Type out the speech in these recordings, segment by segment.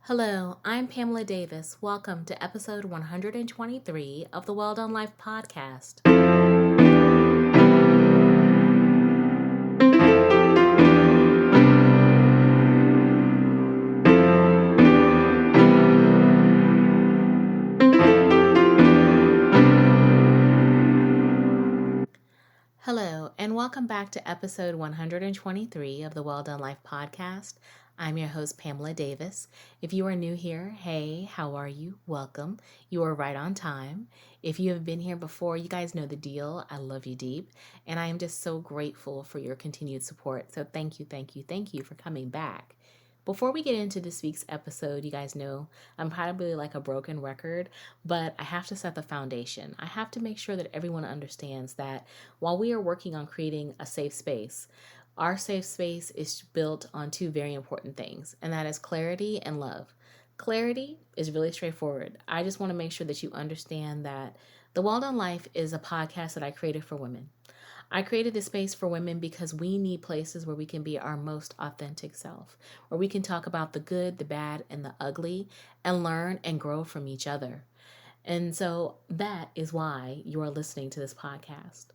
Hello, I'm Pamela Davis. Welcome to episode 123 of the Well Done Life podcast. Hello, and welcome back to episode 123 of the Well Done Life podcast. I'm your host, Pamela Davis. If you are new here, hey, how are you? Welcome. You are right on time. If you have been here before, you guys know the deal. I love you deep, and I am just so grateful for your continued support. So thank you for coming back. Before we get into this week's episode, you guys know I'm probably like a broken record, but I have to set the foundation. I have to make sure that everyone understands that while we are working on creating a safe space, our safe space is built on two very important things, and that is clarity and love. Clarity is really straightforward. I just want to make sure that you understand that the Well Done Life is a podcast that I created for women. I created this space for women because we need places where we can be our most authentic self, where we can talk about the good, the bad, and the ugly, and learn and grow from each other. And so that is why you are listening to this podcast.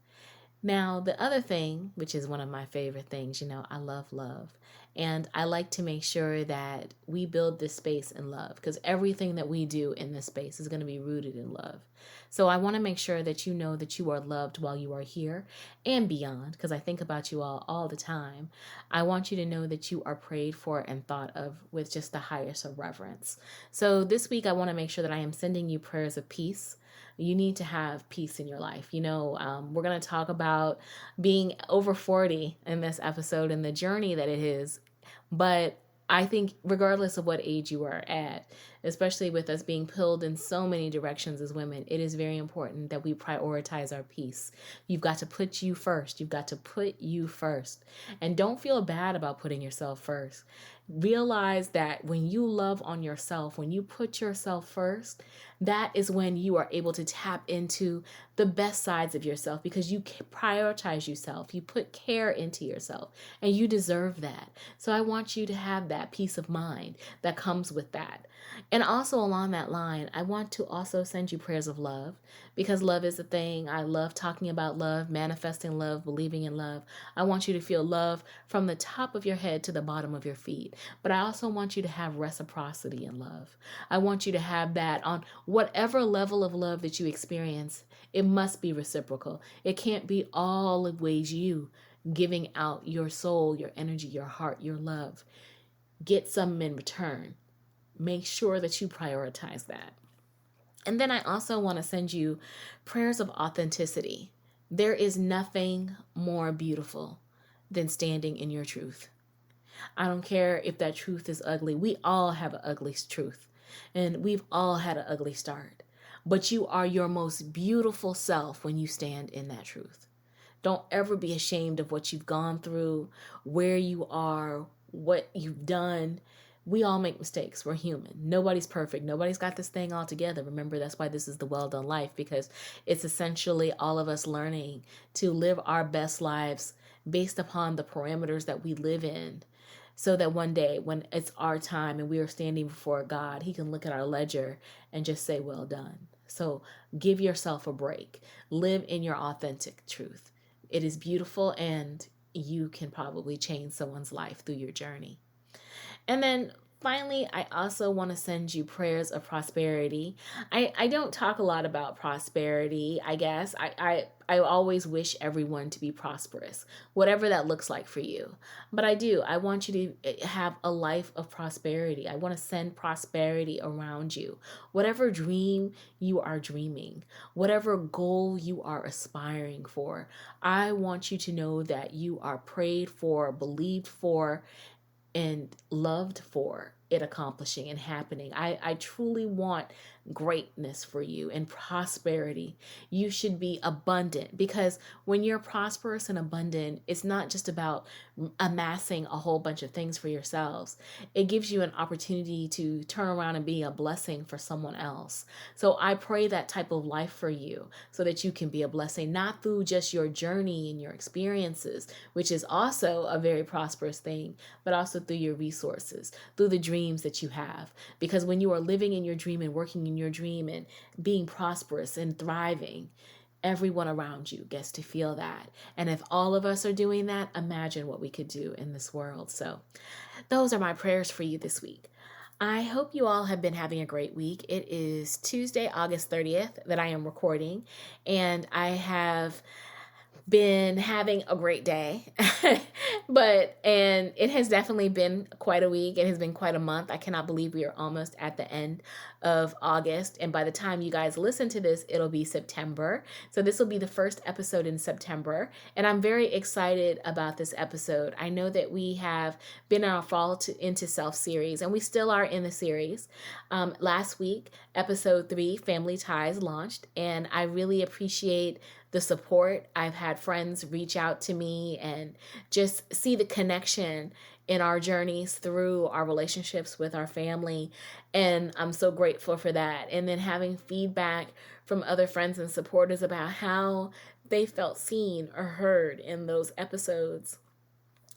Now, the other thing, which is one of my favorite things, I love love. And I like to make sure that we build this space in love because everything that we do in this space is going to be rooted in love. So I want to make sure that you know that you are loved while you are here and beyond, because I think about you all the time. I want you to know that you are prayed for and thought of with just the highest of reverence. So this week, I want to make sure that I am sending you prayers of peace. You need to have peace in your life. We're going to talk about being over 40 in this episode and the journey that it is. But I think regardless of what age you are at, especially with us being pulled in so many directions as women, it is very important that we prioritize our peace. You've got to put you first. You've got to put you first. And don't feel bad about putting yourself first. Realize that when you love on yourself, when you put yourself first, that is when you are able to tap into the best sides of yourself because you prioritize yourself. You put care into yourself and you deserve that. So I want you to have that peace of mind that comes with that. And also along that line, I want to also send you prayers of love because love is a thing. I love talking about love, manifesting love, believing in love. I want you to feel love from the top of your head to the bottom of your feet. But I also want you to have reciprocity in love. I want you to have that on whatever level of love that you experience. It must be reciprocal. It can't be always you giving out your soul, your energy, your heart, your love. Get some in return. Make sure that you prioritize that. And then I also want to send you prayers of authenticity. There is nothing more beautiful than standing in your truth. I don't care if that truth is ugly. We all have an ugly truth, and we've all had an ugly start. But you are your most beautiful self when you stand in that truth. Don't ever be ashamed of what you've gone through, where you are, what you've done. We all make mistakes. We're human. Nobody's perfect. Nobody's got this thing all together. Remember, that's why this is the Well Done Life, because it's essentially all of us learning to live our best lives based upon the parameters that we live in. So that one day when it's our time and we are standing before God, he can look at our ledger and just say, well done. So give yourself a break. Live in your authentic truth. It is beautiful and you can probably change someone's life through your journey. And then finally, I also want to send you prayers of prosperity. I don't talk a lot about prosperity, I guess. I always wish everyone to be prosperous, whatever that looks like for you. But I do. I want you to have a life of prosperity. I want to send prosperity around you. Whatever dream you are dreaming, whatever goal you are aspiring for, I want you to know that you are prayed for, believed for, and loved for it accomplishing and happening. I truly want greatness for you and prosperity. You should be abundant because when you're prosperous and abundant, it's not just about amassing a whole bunch of things for yourselves. It gives you an opportunity to turn around and be a blessing for someone else. So I pray that type of life for you so that you can be a blessing, not through just your journey and your experiences, which is also a very prosperous thing, but also through your resources, through the dreams dreams that you have. Because when you are living in your dream and working in your dream and being prosperous and thriving, everyone around you gets to feel that. And if all of us are doing that, imagine what we could do in this world. So those are my prayers for you this week. I hope you all have been having a great week. It is Tuesday, August 30th that I am recording, and I have been having a great day. And it has definitely been quite a week. It has been quite a month. I cannot believe we are almost at the end of August. And by the time you guys listen to this, it'll be September. So this will be the first episode in September. And I'm very excited about this episode. I know that we have been in our fall into self series, and we still are in the series. Last week, episode 3, Family Ties, launched, and I really appreciate the support. I've had friends reach out to me and just see the connection in our journeys through our relationships with our family. And I'm so grateful for that. And then having feedback from other friends and supporters about how they felt seen or heard in those episodes,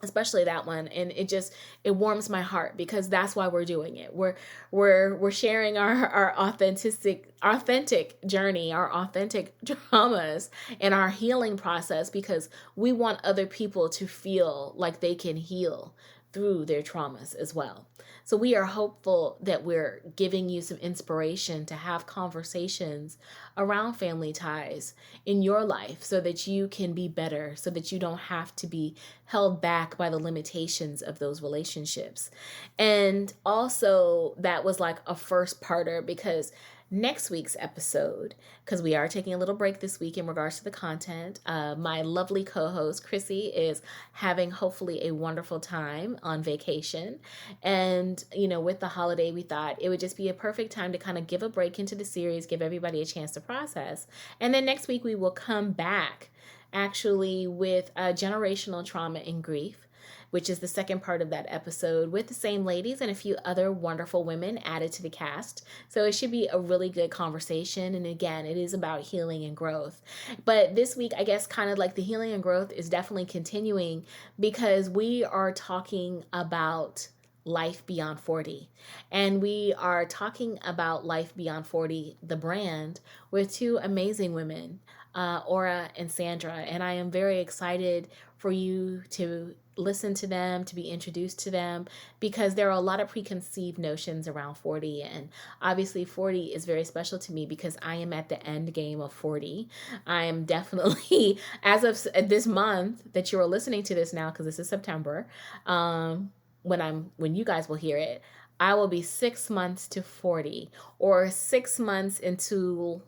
especially that one. And it warms my heart, because that's why we're doing it. We're sharing our authentic journey, our authentic traumas, and our healing process, because we want other people to feel like they can heal through their traumas as well. So we are hopeful that we're giving you some inspiration to have conversations around family ties in your life, so that you can be better, so that you don't have to be held back by the limitations of those relationships. And also, that was like a first parter, because next week's episode, because we are taking a little break this week in regards to the content, my lovely co-host Chrissy is having hopefully a wonderful time on vacation. And with the holiday, we thought it would just be a perfect time to kind of give a break into the series, give everybody a chance to process. And then next week we will come back actually with generational trauma and grief, which is the second part of that episode, with the same ladies and a few other wonderful women added to the cast. So it should be a really good conversation. And again, it is about healing and growth. But this week, I guess kind of like the healing and growth is definitely continuing, because we are talking about Life Beyond 40. And we are talking about Life Beyond 40, the brand, with two amazing women, Ora and Sandra. And I am very excited for you to listen to them, to be introduced to them, because there are a lot of preconceived notions around 40. And obviously 40 is very special to me, because I am at the end game of 40. I am definitely, as of this month that you are listening to this now, because this is September, when you guys will hear it, I will be 6 months to 40, or 6 months until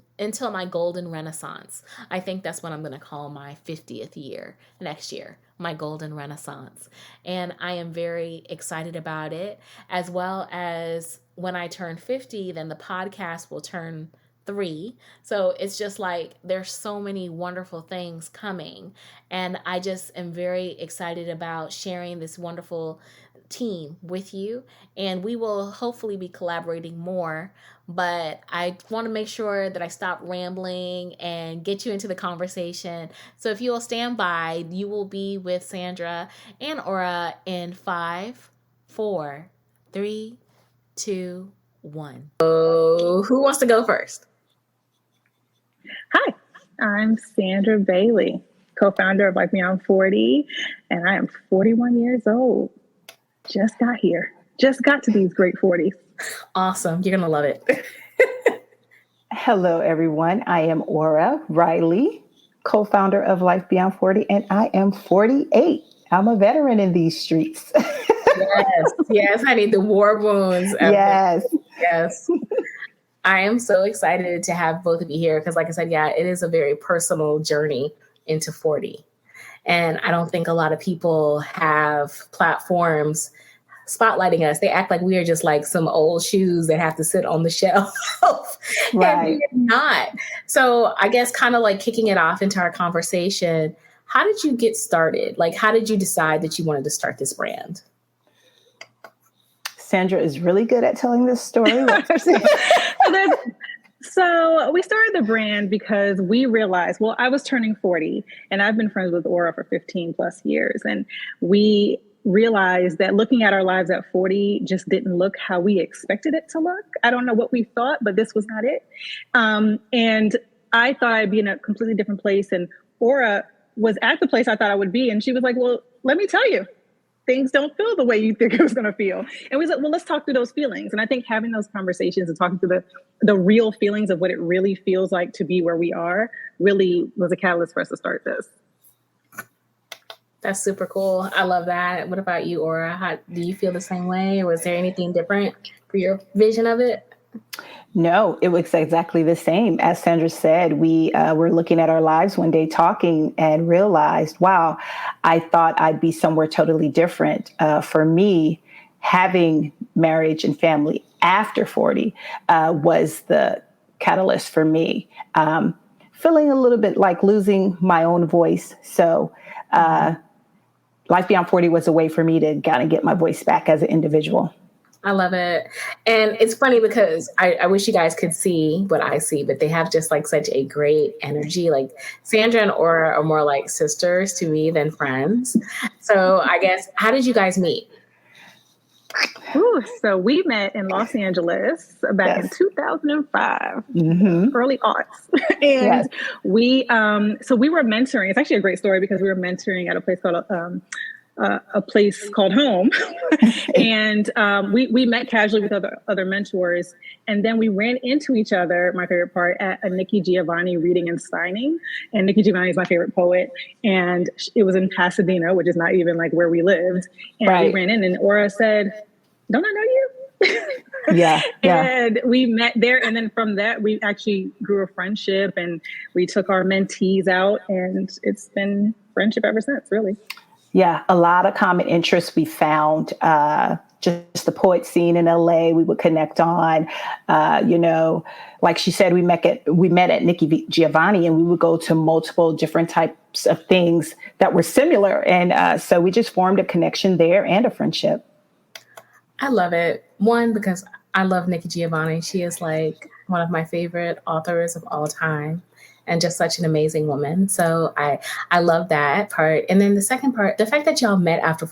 my golden renaissance. I think that's what I'm going to call my 50th year next year, my golden renaissance. And I am very excited about it, as well as when I turn 50, then the podcast will turn 3. So it's just like there's so many wonderful things coming. And I just am very excited about sharing this wonderful team with you, and we will hopefully be collaborating more. But I want to make sure that I stop rambling and get you into the conversation. So if you will stand by, you will be with Sandra and Ora in 5, 4, 3, 2, 1. So who wants to go first? Hi, I'm Sandra Bailey, co-founder of Life Beyond 40, and I am 41 years old. Just got here. Just got to these great 40s. Awesome. You're going to love it. Hello, everyone. I am Ora Riley, co-founder of Life Beyond 40, and I am 48. I'm a veteran in these streets. Yes, honey, the war wounds. Yes. I am so excited to have both of you here, because like I said, it is a very personal journey into 40. And I don't think a lot of people have platforms spotlighting us. They act like we are just like some old shoes that have to sit on the shelf. Right. And we're not. So I guess kind of like kicking it off into our conversation, how did you get started? Like, how did you decide that you wanted to start this brand? Sandra is really good at telling this story. So we started the brand because we realized, I was turning 40 and I've been friends with Ora for 15 plus years. And we realized that looking at our lives at 40 just didn't look how we expected it to look. I don't know what we thought, but this was not it. And I thought I'd be in a completely different place. And Ora was at the place I thought I would be. And she was like, well, let me tell you, things don't feel the way you think it was going to feel. And we was like, well, let's talk through those feelings. And I think having those conversations and talking through the real feelings of what it really feels like to be where we are really was a catalyst for us to start this. That's super cool. I love that. What about you, Ora? Do you feel the same way? Or was there anything different for your vision of it? No, it was exactly the same. As Sandra said, we were looking at our lives one day talking and realized, wow, I thought I'd be somewhere totally different. For me, having marriage and family after 40 was the catalyst for me. Feeling a little bit like losing my own voice. So Life Beyond 40 was a way for me to kind of get my voice back as an individual. I love it. And it's funny because I wish you guys could see what I see, but they have just like such a great energy. Like Sandra and Ora are more like sisters to me than friends. So I guess, how did you guys meet? Ooh, so we met in Los Angeles back in 2005, early aughts. And we were mentoring. It's actually a great story because we were mentoring at a place called Home. And we met casually with other mentors. And then we ran into each other, my favorite part, at a Nikki Giovanni reading and signing. And Nikki Giovanni is my favorite poet. And it was in Pasadena, which is not even like where we lived. And we ran in and Ora said, don't I know you? Yeah. And we met there. And then from that, we actually grew a friendship and we took our mentees out and it's been friendship ever since, really. Yeah, a lot of common interests we found. Just the poet scene in LA, we would connect on. Like she said, we met at Nikki Giovanni, and we would go to multiple different types of things that were similar, and so we just formed a connection there and a friendship. I love it. One, because I love Nikki Giovanni. She is like one of my favorite authors of all time. And just such an amazing woman. So I love that part. And then the second part, the fact that y'all met after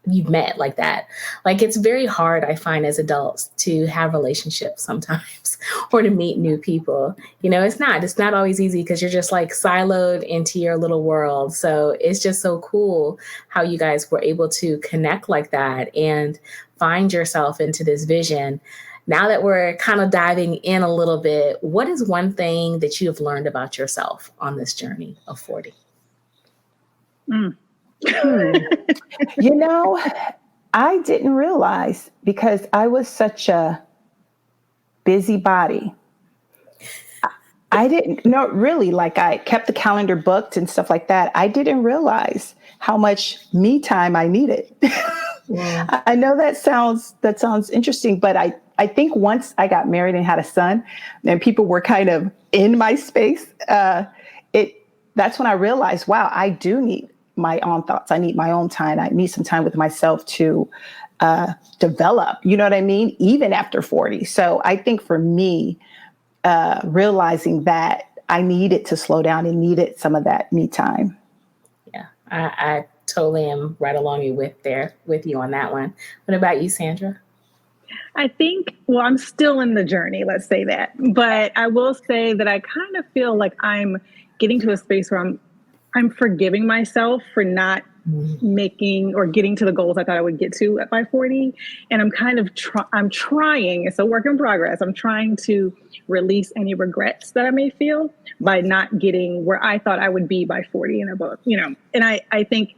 you've met like that, like it's very hard, I find, as adults to have relationships sometimes or to meet new people. It's not always easy because you're just like siloed into your little world. So it's just so cool how you guys were able to connect like that and find yourself into this vision. Now that we're kind of diving in a little bit, what is one thing that you have learned about yourself on this journey of 40? I didn't realize because I was such a busybody. I didn't know really, like I kept the calendar booked and stuff like that. I didn't realize how much me time I needed. Yeah. I know that sounds interesting, but I think once I got married and had a son and people were kind of in my space, that's when I realized, wow, I do need my own thoughts. I need my own time. I need some time with myself to develop, you know what I mean? Even after 40. So I think for me, realizing that I needed to slow down and needed some of that me time. Yeah, I totally am right along with you on that one. What about you, Sandra? I think, I'm still in the journey, let's say that. But I will say that I kind of feel like I'm getting to a space where I'm forgiving myself for not making or getting to the goals I thought I would get to by 40. And I'm kind of I'm trying, it's a work in progress. I'm trying to release any regrets that I may feel by not getting where I thought I would be by 40 and above, and I think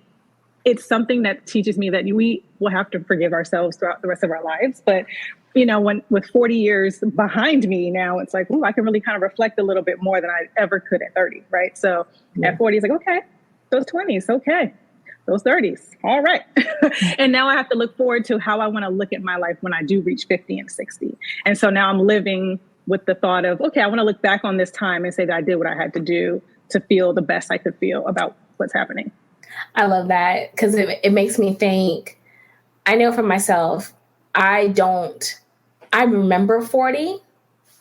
it's something that teaches me that we will have to forgive ourselves throughout the rest of our lives. But, when with 40 years behind me now, it's like, I can really kind of reflect a little bit more than I ever could at 30. Right. So at 40, it's like, okay, those 20s. Okay. Those 30s. All right. And now I have to look forward to how I want to look at my life when I do reach 50 and 60. And so now I'm living with the thought of, okay, I want to look back on this time and say that I did what I had to do to feel the best I could feel about what's happening. I love that because it makes me think, I know for myself, I remember 40,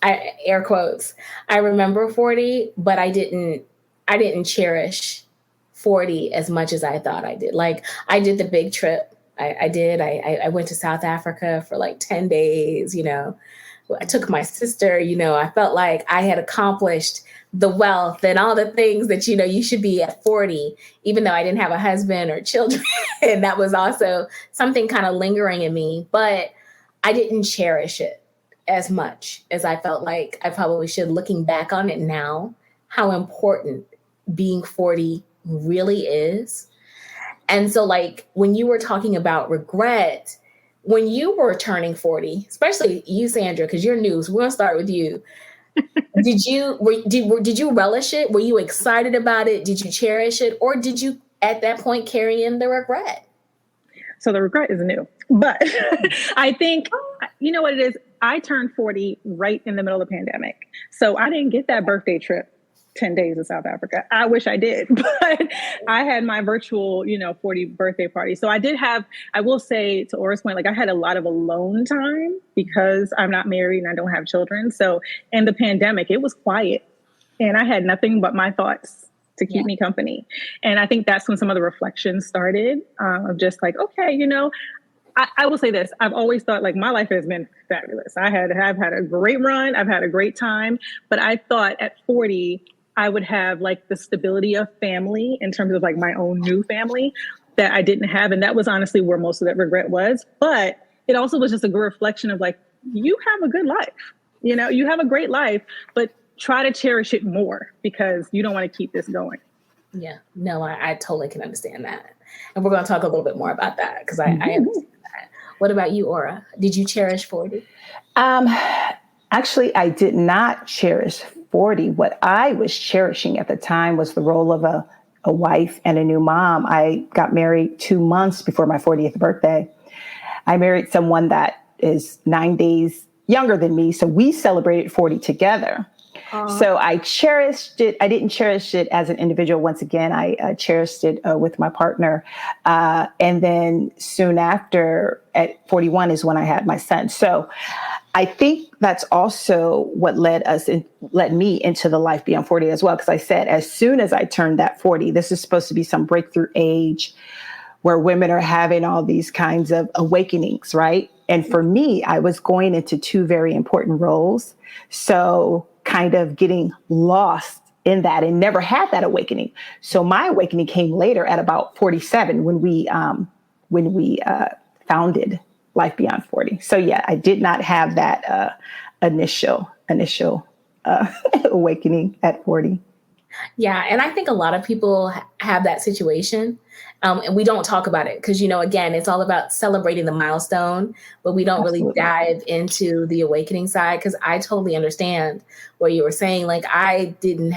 air quotes, I remember 40, but I didn't cherish 40 as much as I thought I did. Like I did the big trip. I went to South Africa for like 10 days, I took my sister, I felt like I had accomplished the wealth and all the things that, you should be at 40, even though I didn't have a husband or children. And that was also something kind of lingering in me, but I didn't cherish it as much as I felt like I probably should, looking back on it now, how important being 40 really is. And so like when you were talking about regret, when you were turning 40, especially you, Sandra, because you're new, so we're gonna start with you. Did you relish it? Were you excited about it? Did you cherish it? Or did you at that point carry in the regret? So the regret is new, but I think, you know what it is? I turned 40 right in the middle of the pandemic. So I didn't get that birthday trip 10 days in South Africa. I wish I did, but I had my virtual, 40 birthday party. So I will say to Ora's point, like I had a lot of alone time because I'm not married and I don't have children. So in the pandemic, it was quiet and I had nothing but my thoughts to keep me company. And I think that's when some of the reflections started of just like, okay, I will say this. I've always thought like my life has been fabulous. I've had a great run. I've had a great time, but I thought at 40, I would have like the stability of family in terms of like my own new family that I didn't have. And that was honestly where most of that regret was. But it also was just a good reflection of like, you have a good life, you have a great life, but try to cherish it more because you don't want to keep this going. Yeah, no, I totally can understand that. And we're going to talk a little bit more about that because I understand that. What about you, Ora? Did you cherish 40? Actually, I did not cherish 40. What I was cherishing at the time was the role of a wife and a new mom. I got married 2 months before my 40th birthday. I married someone that is 9 days younger than me. So we celebrated 40 together. So I cherished it. I didn't cherish it as an individual. Once again, I cherished it with my partner. And then soon after, at 41 is when I had my son. So I think that's also what led me into the life beyond 40 as well. Because I said, as soon as I turned that 40, this is supposed to be some breakthrough age where women are having all these kinds of awakenings, right? And for me, I was going into two very important roles. So kind of getting lost in that and never had that awakening. So my awakening came later at about 47 when we founded Life Beyond 40. So yeah, I did not have that initial awakening at 40. Yeah. And I think a lot of people have that situation. And we don't talk about it because, again, it's all about celebrating the milestone, but we don't really dive into the awakening side because I totally understand what you were saying. Like I didn't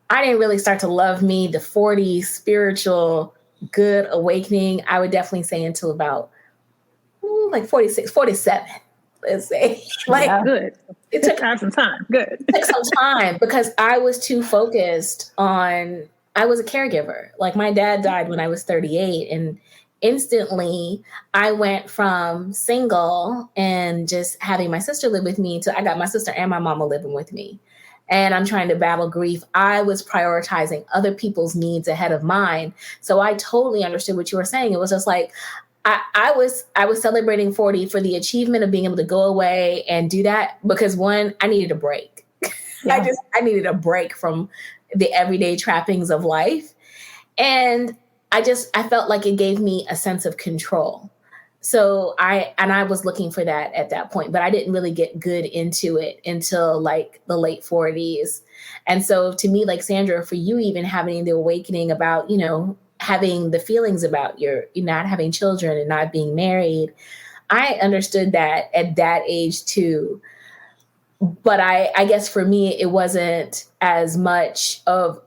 really start to love me, the 40 spiritual good awakening. I would definitely say until about like 46, 47. Let's say good. It took some time. Good. It took some time because I was too focused on, I was a caregiver. Like my dad died when I was 38 and instantly I went from single and just having my sister live with me to I got my sister and my mama living with me. And I'm trying to battle grief. I was prioritizing other people's needs ahead of mine. So I totally understood what you were saying. It was just like, I was celebrating 40 for the achievement of being able to go away and do that because one, I needed a break. Yeah. I needed a break from the everyday trappings of life. And I felt like it gave me a sense of control. So I was looking for that at that point, but I didn't really get good into it until like the late 40s. And so to me, like Sandra, for you even having the awakening about, having the feelings about you not having children and not being married, I understood that at that age too. But I guess for me, it wasn't as much of,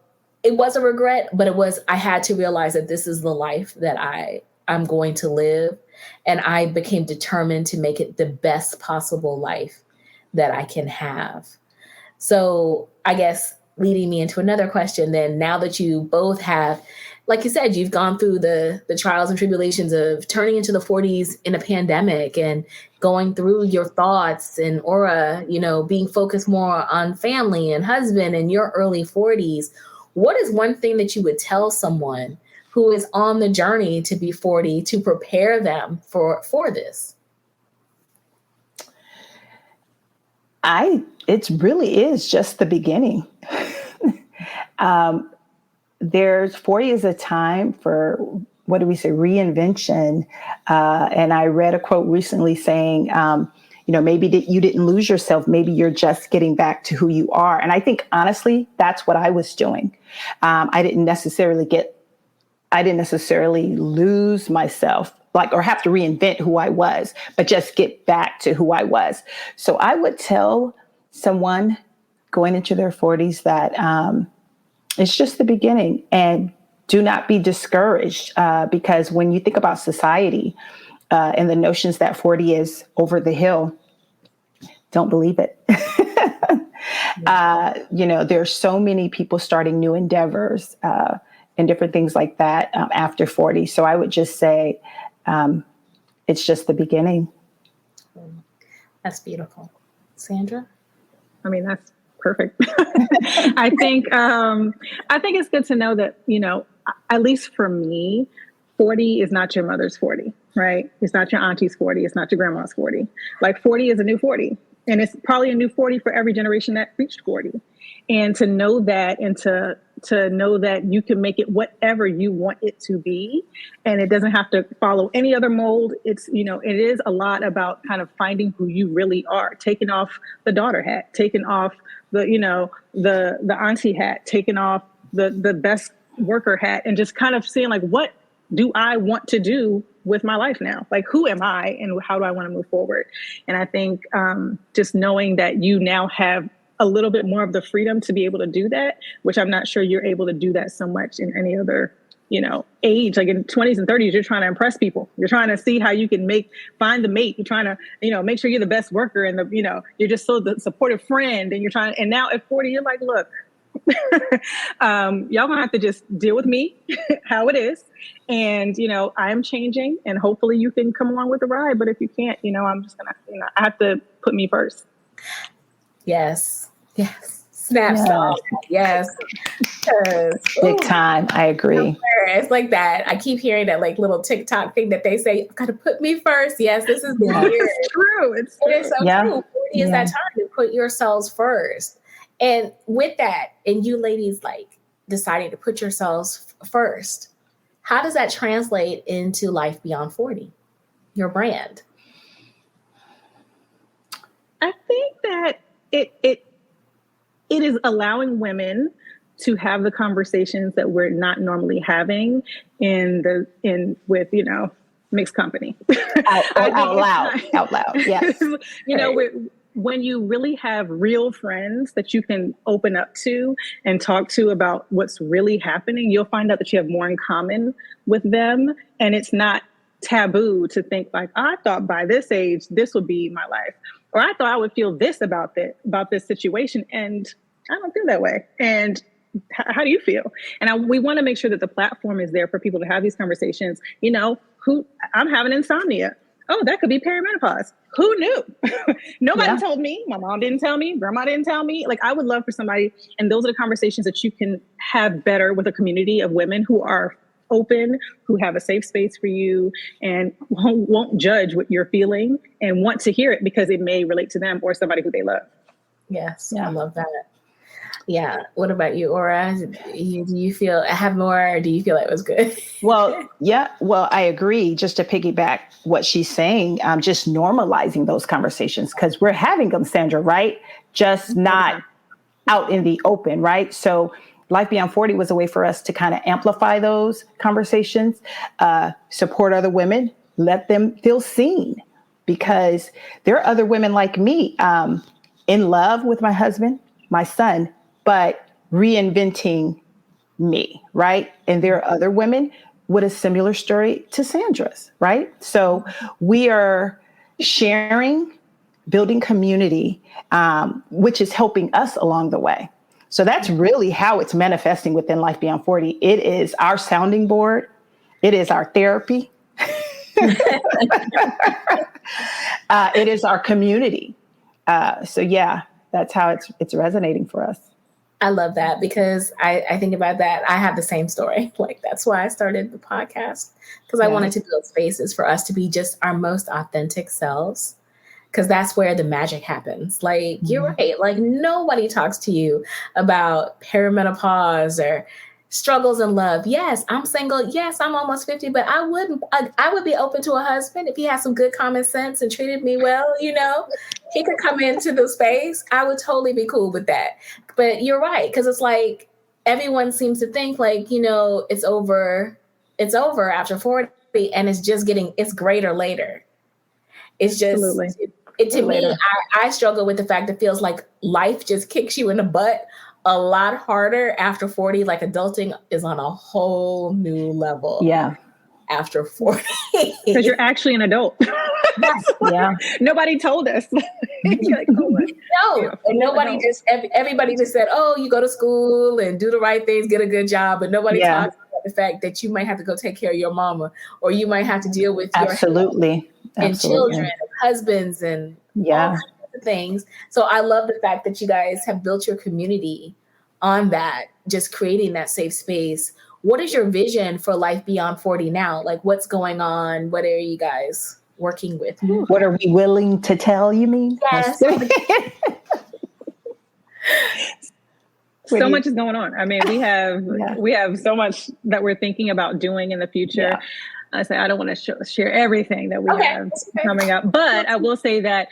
it was a regret, but I had to realize that this is the life that I'm going to live. And I became determined to make it the best possible life that I can have. So I guess leading me into another question then, now that you both have, like you said, you've gone through the trials and tribulations of turning into the 40s in a pandemic and going through your thoughts and Ora, being focused more on family and husband in your early 40s. what is one thing that you would tell someone who is on the journey to be 40 to prepare them for this? It really is just the beginning. There's 40 is a time for, what do we say, reinvention. And I read a quote recently saying, maybe you didn't lose yourself. Maybe you're just getting back to who you are. And I think, honestly, that's what I was doing. I didn't necessarily lose myself, or have to reinvent who I was, but just get back to who I was. So I would tell someone going into their 40s that it's just the beginning, and do not be discouraged, because when you think about society and the notions that 40 is over the hill, don't believe it. There's so many people starting new endeavors and different things like that after 40. So I would just say it's just the beginning. That's beautiful. Sandra? I mean, that's perfect. I think it's good to know that, at least for me, 40 is not your mother's 40, right? It's not your auntie's 40. It's not your grandma's 40. Like 40 is a new 40. And it's probably a new 40 for every generation that reached 40. And to know that, and to know that you can make it whatever you want it to be, and it doesn't have to follow any other mold. It's, it is a lot about kind of finding who you really are, taking off the daughter hat, taking off the auntie hat, taking off the best worker hat, and just kind of seeing like, what do I want to do with my life now? Like, who am I and how do I want to move forward? And I think just knowing that you now have a little bit more of the freedom to be able to do that, which I'm not sure you're able to do that so much in any other, age. Like in 20s and 30s, you're trying to impress people. You're trying to see how you can find the mate. You're trying to, make sure you're the best worker, and you're just so the supportive friend, and and now at 40, you're like, look, y'all gonna have to just deal with me how it is. And, I'm changing, and hopefully you can come along with the ride. But if you can't, I'm just gonna, I have to put me first. Yes. Snapshot. Yes. Big time. I agree. It's like that. I keep hearing that like little TikTok thing that they say, "You've got to put me first." Yes, this is the year. It's true. It is so true. 40 is that time to put yourselves first. And with that, and you ladies like deciding to put yourselves first, how does that translate into life beyond 40? Your brand? I think that it is allowing women to have the conversations that we're not normally having with mixed company. Out loud. Yes. When you really have real friends that you can open up to and talk to about what's really happening, you'll find out that you have more in common with them, and it's not taboo to think like, I thought by this age this would be my life, or I thought I would feel this about this situation, and I don't feel that way. And how do you feel? And we want to make sure that the platform is there for people to have these conversations. I'm having insomnia. Oh, that could be perimenopause. Who knew? Nobody told me. My mom didn't tell me. Grandma didn't tell me. Like, I would love for somebody, and those are the conversations that you can have better with a community of women who are open, who have a safe space for you, and won't judge what you're feeling and want to hear it because it may relate to them or somebody who they love. Yes, I love that. Yeah. What about you, Ora? Do you feel have more, or do you feel it was good? Well, I agree. Just to piggyback what she's saying, just normalizing those conversations, because we're having them, Sandra, right? Just not out in the open, right? So Life Beyond 40 was a way for us to kind of amplify those conversations, support other women, let them feel seen, because there are other women like me in love with my husband, my son, but reinventing me, right? And there are other women with a similar story to Sandra's, right? So we are sharing, building community, which is helping us along the way. So that's really how it's manifesting within Life Beyond 40. It is our sounding board. It is our therapy. It is our community. So yeah, that's how it's resonating for us. I love that because I think about that. I have the same story. Like, that's why I started the podcast, because I wanted to build spaces for us to be just our most authentic selves, because that's where the magic happens. Like, you're right. Like, nobody talks to you about perimenopause or struggles in love. Yes, I'm single. Yes, I'm almost 50, but I would be open to a husband if he had some good common sense and treated me well, he could come into the space. I would totally be cool with that. But you're right. Because it's like, everyone seems to think like, it's over after 40, and it's greater later. It's just, to me, I struggle with the fact that it feels like life just kicks you in the butt a lot harder after 40. Like, adulting is on a whole new level. Yeah. After 40. Because you're actually an adult. Yeah. Nobody told us. You're like, oh, no. And everybody just said, oh, you go to school and do the right things, get a good job. But nobody talks about the fact that you might have to go take care of your mama, or you might have to deal with your and children and husbands and all kinds of things. So I love the fact that you guys have built your community on that, just creating that safe space. What is your vision for life beyond 40 now? Like, what's going on? What are you guys working with? What are we willing to tell, you mean? Yes. So much is going on. I mean, we have so much that we're thinking about doing in the future. I say I don't want to share everything that we have coming up, but I will say that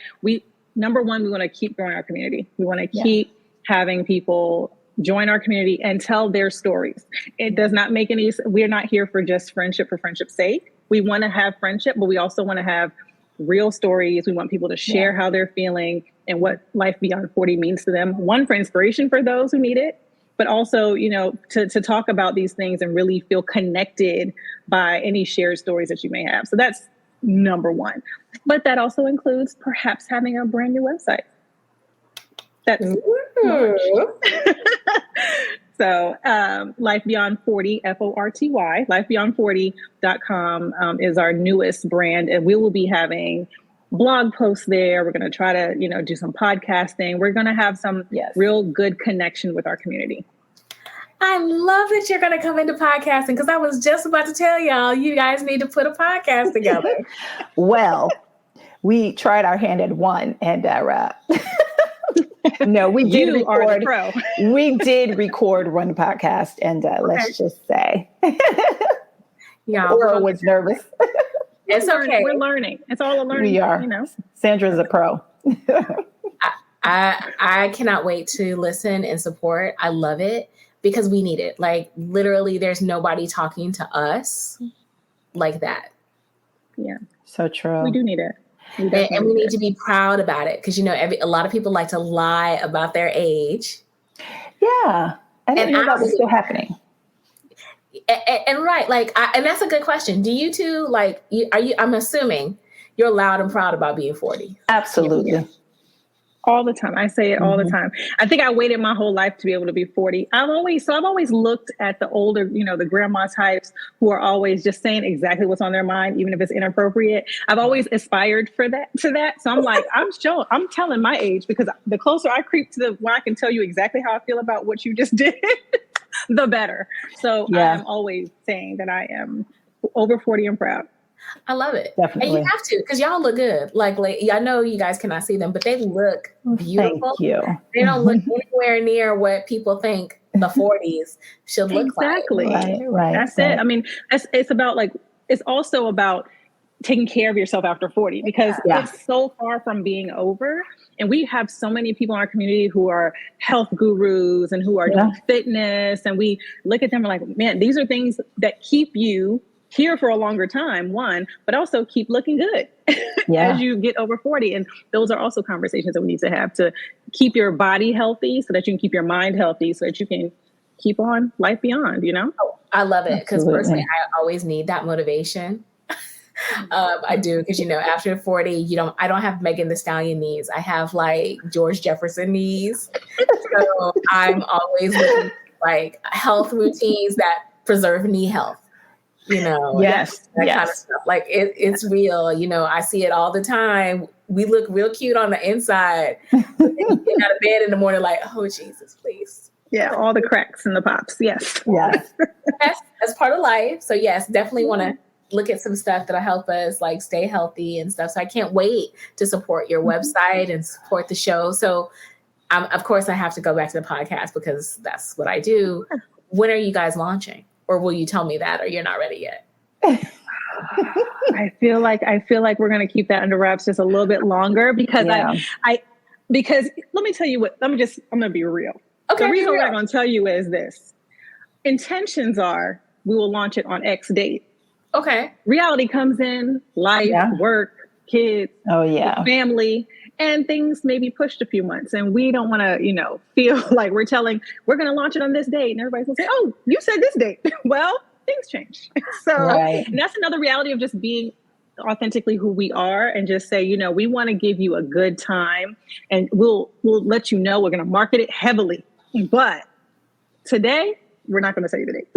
number one, we want to keep growing our community. We want to keep having people join our community and tell their stories. It does not make we're not here for just friendship for friendship's sake. We want to have friendship, but we also want to have real stories. We want people to share how they're feeling and what life beyond 40 means to them. One, for inspiration for those who need it, but also, to talk about these things and really feel connected by any shared stories that you may have. So that's number one. But that also includes perhaps having a brand new website. That's So Life Beyond 40, FORTY, lifebeyond40.com is our newest brand. And we will be having blog posts there. We're going to try to, do some podcasting. We're going to have some real good connection with our community. I love that you're going to come into podcasting, because I was just about to tell y'all, you guys need to put a podcast together. Well, we tried our hand at one, and no, we did record. We did record one podcast, and let's just say, Ora was nervous. It's okay. We're learning. It's all a learning. We are. Sandra's a pro. I cannot wait to listen and support. I love it, because we need it. Like, literally, there's nobody talking to us like that. Yeah. So true. We do need it. And we need to be proud about it, because, a lot of people like to lie about their age. Yeah. I didn't know that was still happening. And right. Like, and that's a good question. Do you two, like, I'm assuming you're loud and proud about being 40. Absolutely. All the time. I say it all the time. I think I waited my whole life to be able to be 40. I've always looked at the older, the grandma types who are always just saying exactly what's on their mind, even if it's inappropriate. I've always aspired to that. So I'm like, I'm telling my age, because the closer I creep to where I can tell you exactly how I feel about what you just did, the better. So I'm always saying that I am over 40 and proud. I love it. Definitely. And you have to, because y'all look good. Like, I know you guys cannot see them, but they look beautiful. Thank you. They don't look anywhere near what people think the 40s should look exactly. like. Right. That's it. I mean, it's also about taking care of yourself after 40, because it's so far from being over. And we have so many people in our community who are health gurus and who are doing fitness. And we look at them and like, man, these are things that keep you here for a longer time, one, but also keep looking good as you get over 40. And those are also conversations that we need to have to keep your body healthy, so that you can keep your mind healthy, so that you can keep on life beyond, Oh, I love it, because personally, I always need that motivation. I do, because after 40, I don't have Megan Thee Stallion knees. I have like George Jefferson knees. So I'm always looking for, like, health routines that preserve knee health. That kind of stuff. Like, it's real. I see it all the time. We look real cute on the inside. But then you get out of bed in the morning like, oh, Jesus, please Yeah, all the cracks and the pops. Yes. Yes. That's part of life. So yes, definitely want to look at some stuff that'll help us like stay healthy and stuff. So I can't wait to support your website and support the show. So of course I have to go back to the podcast because that's what I do. When are you guys launching? Or will you tell me that, or you're not ready yet? I feel like we're going to keep that under wraps just a little bit longer because because let me tell you what, I'm going to be real. Okay. The reason what I'm going to tell you is this. Intentions are we will launch it on X date. Okay. Reality comes in, life, work, kids, family, and things may be pushed a few months. And we don't want to, feel like we're going to launch it on this date. And everybody's going to say, oh, you said this date. Well, things change. So and that's another reality of just being authentically who we are and just say, we want to give you a good time and we'll let you know we're going to market it heavily. But today, we're not going to say the date.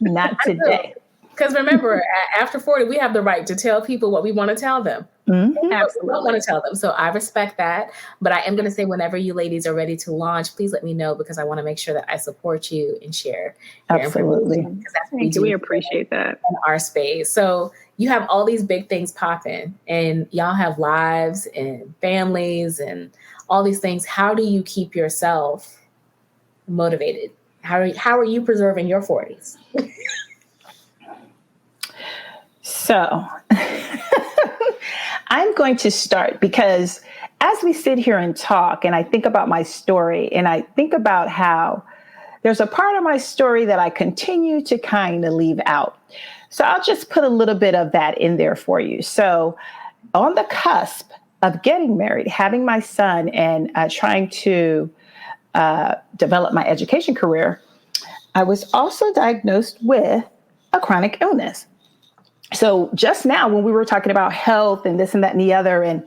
Not today. Because remember, after 40, we have the right to tell people what we want to tell them. Mm-hmm. Absolutely. I want to tell them. So I respect that. But I am going to say whenever you ladies are ready to launch, please let me know because I want to make sure that I support you and share your information. Thank you. We appreciate that. In our space. So you have all these big things popping and y'all have lives and families and all these things. How do you keep yourself motivated? How are you preserving your 40s? So I'm going to start because as we sit here and talk and I think about my story and I think about how there's a part of my story that I continue to kind of leave out. So I'll just put a little bit of that in there for you. So on the cusp of getting married, having my son and trying to develop my education career, I was also diagnosed with a chronic illness. So just now when we were talking about health and this and that and the other and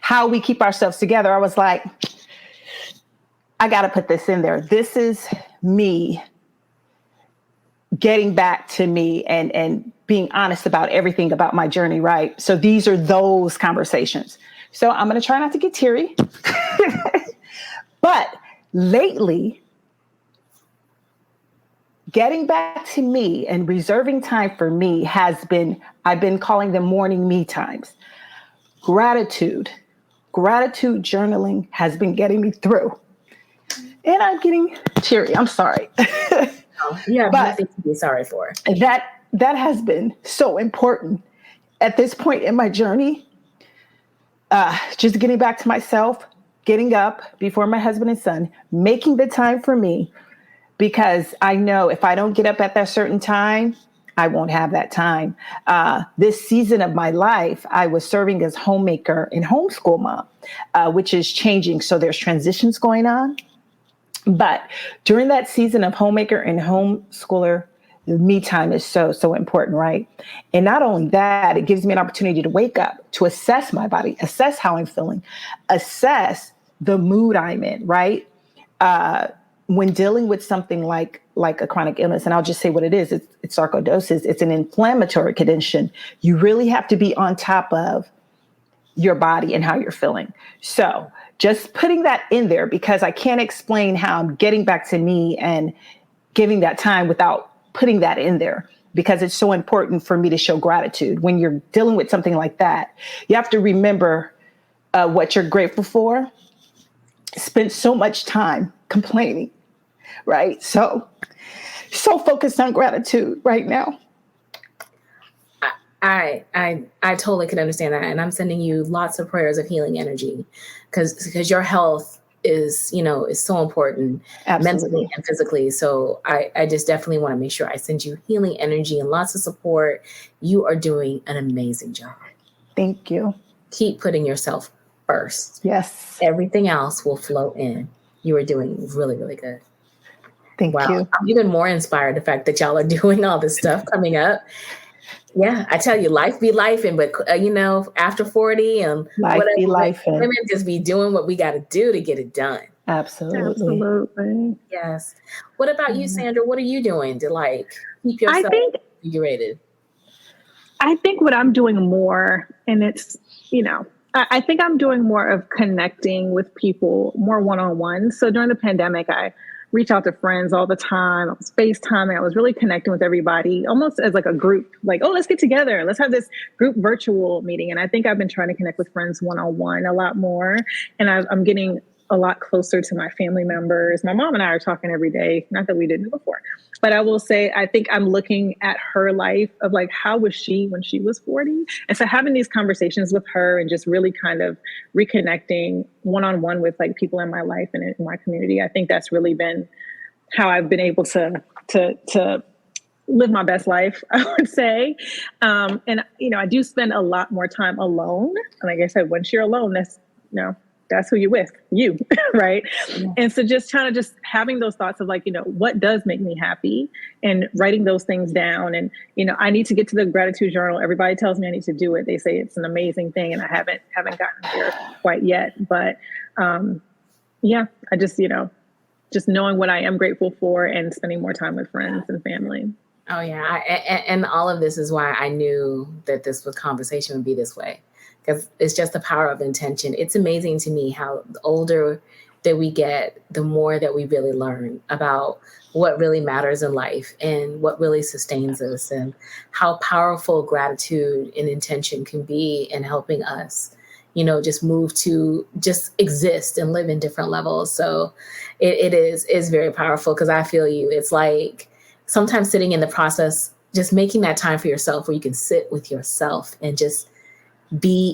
how we keep ourselves together, I was like, I got to put this in there. This is me getting back to me and being honest about everything about my journey, right? So these are those conversations. So I'm going to try not to get teary. But lately, getting back to me and reserving time for me I've been calling them morning me times. Gratitude journaling has been getting me through. And I'm getting teary. I'm sorry. Yeah, but nothing to be sorry for. That has been so important at this point in my journey. Just getting back to myself, getting up before my husband and son, making the time for me. Because I know if I don't get up at that certain time, I won't have that time. This season of my life, I was serving as homemaker and homeschool mom, which is changing. So there's transitions going on. But during that season of homemaker and homeschooler, the me time is so, so important, right? And not only that, it gives me an opportunity to wake up, to assess my body, assess how I'm feeling, assess the mood I'm in, right? When dealing with something like a chronic illness, and I'll just say what it is, it's sarcoidosis, it's an inflammatory condition. You really have to be on top of your body and how you're feeling. So just putting that in there because I can't explain how I'm getting back to me and giving that time without putting that in there because it's so important for me to show gratitude. When you're dealing with something like that, you have to remember what you're grateful for. Spent so much time complaining, right? So focused on gratitude right now. I totally can understand that. And I'm sending you lots of prayers of healing energy because your health is so important. Absolutely. Mentally and physically. So I just definitely want to make sure I send you healing energy and lots of support. You are doing an amazing job. Thank you. Keep putting yourself first. Yes. Everything else will flow in. You are doing really, really good. Thank you. I'm even more inspired the fact that y'all are doing all this stuff coming up. Yeah, I tell you, life be lifing, but after 40 and life be lifing. Women just be doing what we got to do to get it done. Absolutely. Yes. What about you, Sandra? What are you doing to keep yourself invigorated? I think what I'm doing more, and it's, I think I'm doing more of connecting with people more one-on-one. So during the pandemic, I reach out to friends all the time. I was FaceTiming. I was really connecting with everybody almost as like a group, like, oh, let's get together. Let's have this group virtual meeting. And I think I've been trying to connect with friends one-on-one a lot more. And I'm getting a lot closer to my family members. My mom and I are talking every day. Not that we didn't before, but I will say, I think I'm looking at her life of like, how was she when she was 40? And so having these conversations with her and just really kind of reconnecting one-on-one with like people in my life and in my community, I think that's really been how I've been able to live my best life, I would say. And, I do spend a lot more time alone. And like I said, once you're alone, that's who you're with, you, right? Yeah. And so just kind of just having those thoughts of like, what does make me happy and writing those things down. And, I need to get to the gratitude journal. Everybody tells me I need to do it. They say it's an amazing thing. And I haven't gotten there quite yet. But I just, just knowing what I am grateful for and spending more time with friends and family. Oh, yeah. And all of this is why I knew that this conversation would be this way. Because it's just the power of intention. It's amazing to me how the older that we get, the more that we really learn about what really matters in life and what really sustains us and how powerful gratitude and intention can be in helping us, just move to just exist and live in different levels. So it is very powerful because I feel you. It's like sometimes sitting in the process, just making that time for yourself where you can sit with yourself and just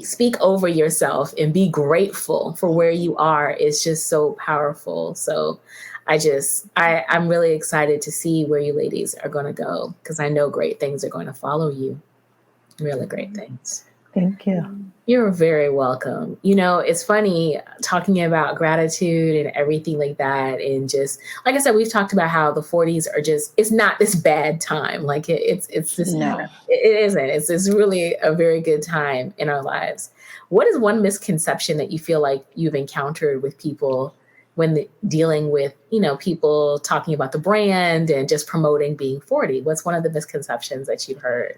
speak over yourself and be grateful for where you are is just so powerful. So I'm really excited to see where you ladies are going to go because I know great things are going to follow you. Really great things. Thank you. You're very welcome. It's funny talking about gratitude and everything like that. And just, like I said, we've talked about how the 40s are it's not this bad time. Like it's just, no, it isn't. It's really a very good time in our lives. What is one misconception that you feel like you've encountered with people when dealing with, people talking about the brand and just promoting being 40? What's one of the misconceptions that you've heard?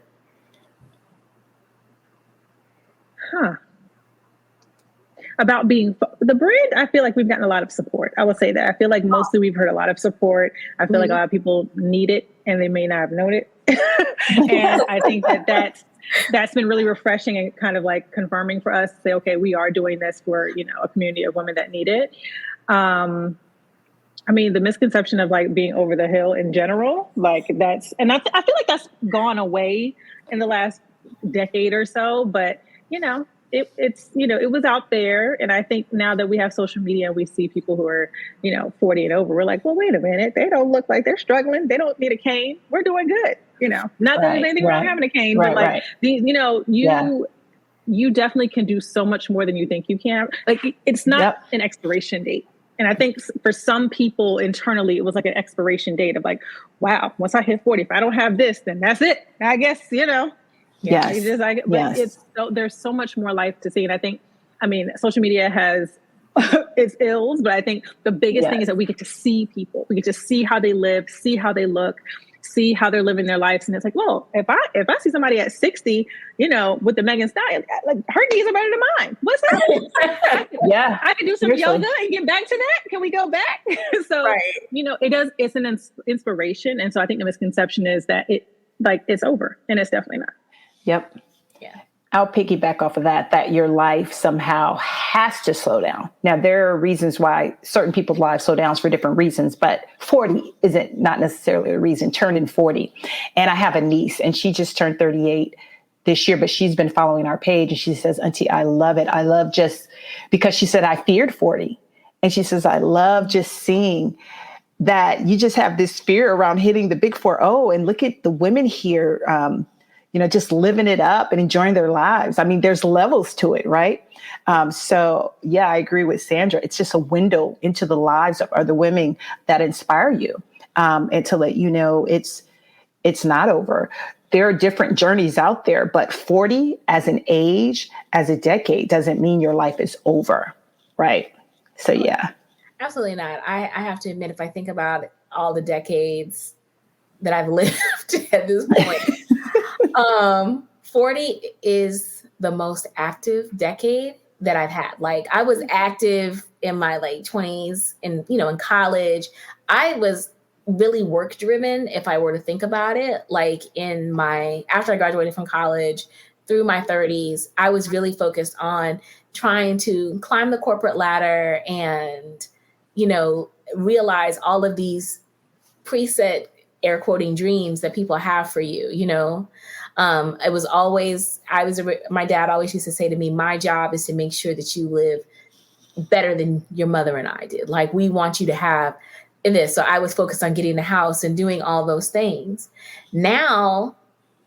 About being the brand, I feel like we've gotten a lot of support. I will say that. I feel like mostly we've heard a lot of support. I feel like a lot of people need it and they may not have known it. And I think that's been really refreshing and kind of like confirming for us to say, okay, we are doing this for, a community of women that need it. The misconception of like being over the hill in general, like I feel like that's gone away in the last decade or so, but it was out there. And I think now that we have social media, we see people who are, 40 and over. We're like, well, wait a minute. They don't look like they're struggling. They don't need a cane. We're doing good. Not that there's anything wrong having a cane, but like, you definitely can do so much more than you think you can. Like, it's not an expiration date. And I think for some people internally, it was like an expiration date of like, wow, once I hit 40, if I don't have this, then that's it. I guess, Yes. There's so much more life to see. And I think, social media has its ills, but I think the biggest thing is that we get to see people. We get to see how they live, see how they look, see how they're living their lives. And it's like, well, if I see somebody at 60, with the Megan Stallion, like her knees are better than mine. What's happening? I can do some yoga and get back to that. Can we go back? So, it's an inspiration. And so I think the misconception is that it's over, and it's definitely not. Yep. Yeah. I'll piggyback off of that your life somehow has to slow down. Now, there are reasons why certain people's lives slow down for different reasons, but 40 isn't not necessarily a reason, turning 40. And I have a niece and she just turned 38 this year, but she's been following our page and she says, Auntie, I love it. I love just because she said, I feared 40. And she says, I love just seeing that you just have this fear around hitting the big 40 and look at the women here, just living it up and enjoying their lives. There's levels to it, right? So yeah, I agree with Sandra. It's just a window into the lives of other women that inspire you, and to let you know it's not over. There are different journeys out there, but 40 as an age, as a decade, doesn't mean your life is over, right? So yeah. Absolutely not. I have to admit, if I think about all the decades that I've lived at this point, 40 is the most active decade that I've had. Like I was active in my late 20s and, in college. I was really work driven if I were to think about it. Like after I graduated from college through my 30s, I was really focused on trying to climb the corporate ladder and, realize all of these preset air quoting dreams that people have for you. It was always, my dad always used to say to me, my job is to make sure that you live better than your mother and I did. Like we want you to have this. So I was focused on getting the house and doing all those things. Now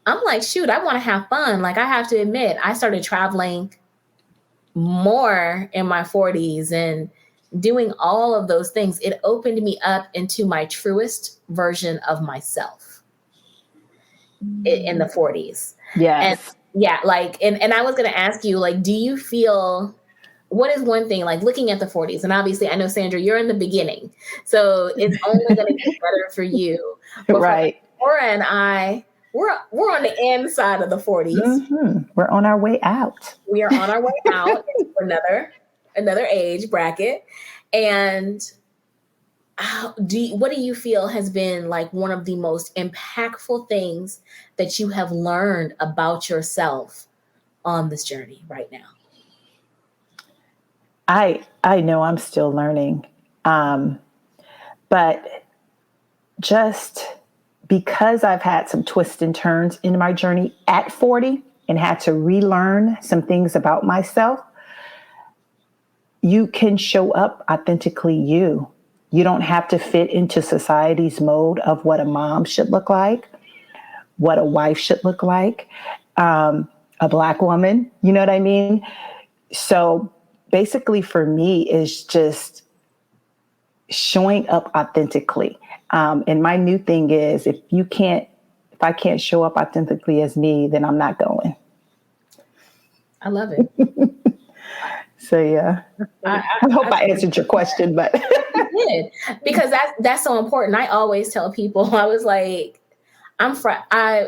I'm like, shoot, I want to have fun. Like I have to admit, I started traveling more in my 40s and doing all of those things. It opened me up into my truest version of myself in the 40s. Yes. And yeah, like, and I was going to ask you, like, do you feel, what is one thing, like looking at the 40s? And obviously I know, Sandra, you're in the beginning, so it's only going to get better for you. But right. Ora and I, we're on the end side of the 40s. Mm-hmm. We're on our way out. We are on our way out for another age bracket. And what do you feel has been like one of the most impactful things that you have learned about yourself on this journey right now? I know I'm still learning, but just because I've had some twists and turns in my journey at 40 and had to relearn some things about myself, you can show up authentically you. You don't have to fit into society's mode of what a mom should look like, what a wife should look like, a Black woman, you know what I mean? So basically for me is just showing up authentically. And my new thing is if I can't show up authentically as me, then I'm not going. I love it. So yeah, I hope I answered your question, but you did, because that's so important. I always tell people, I was like,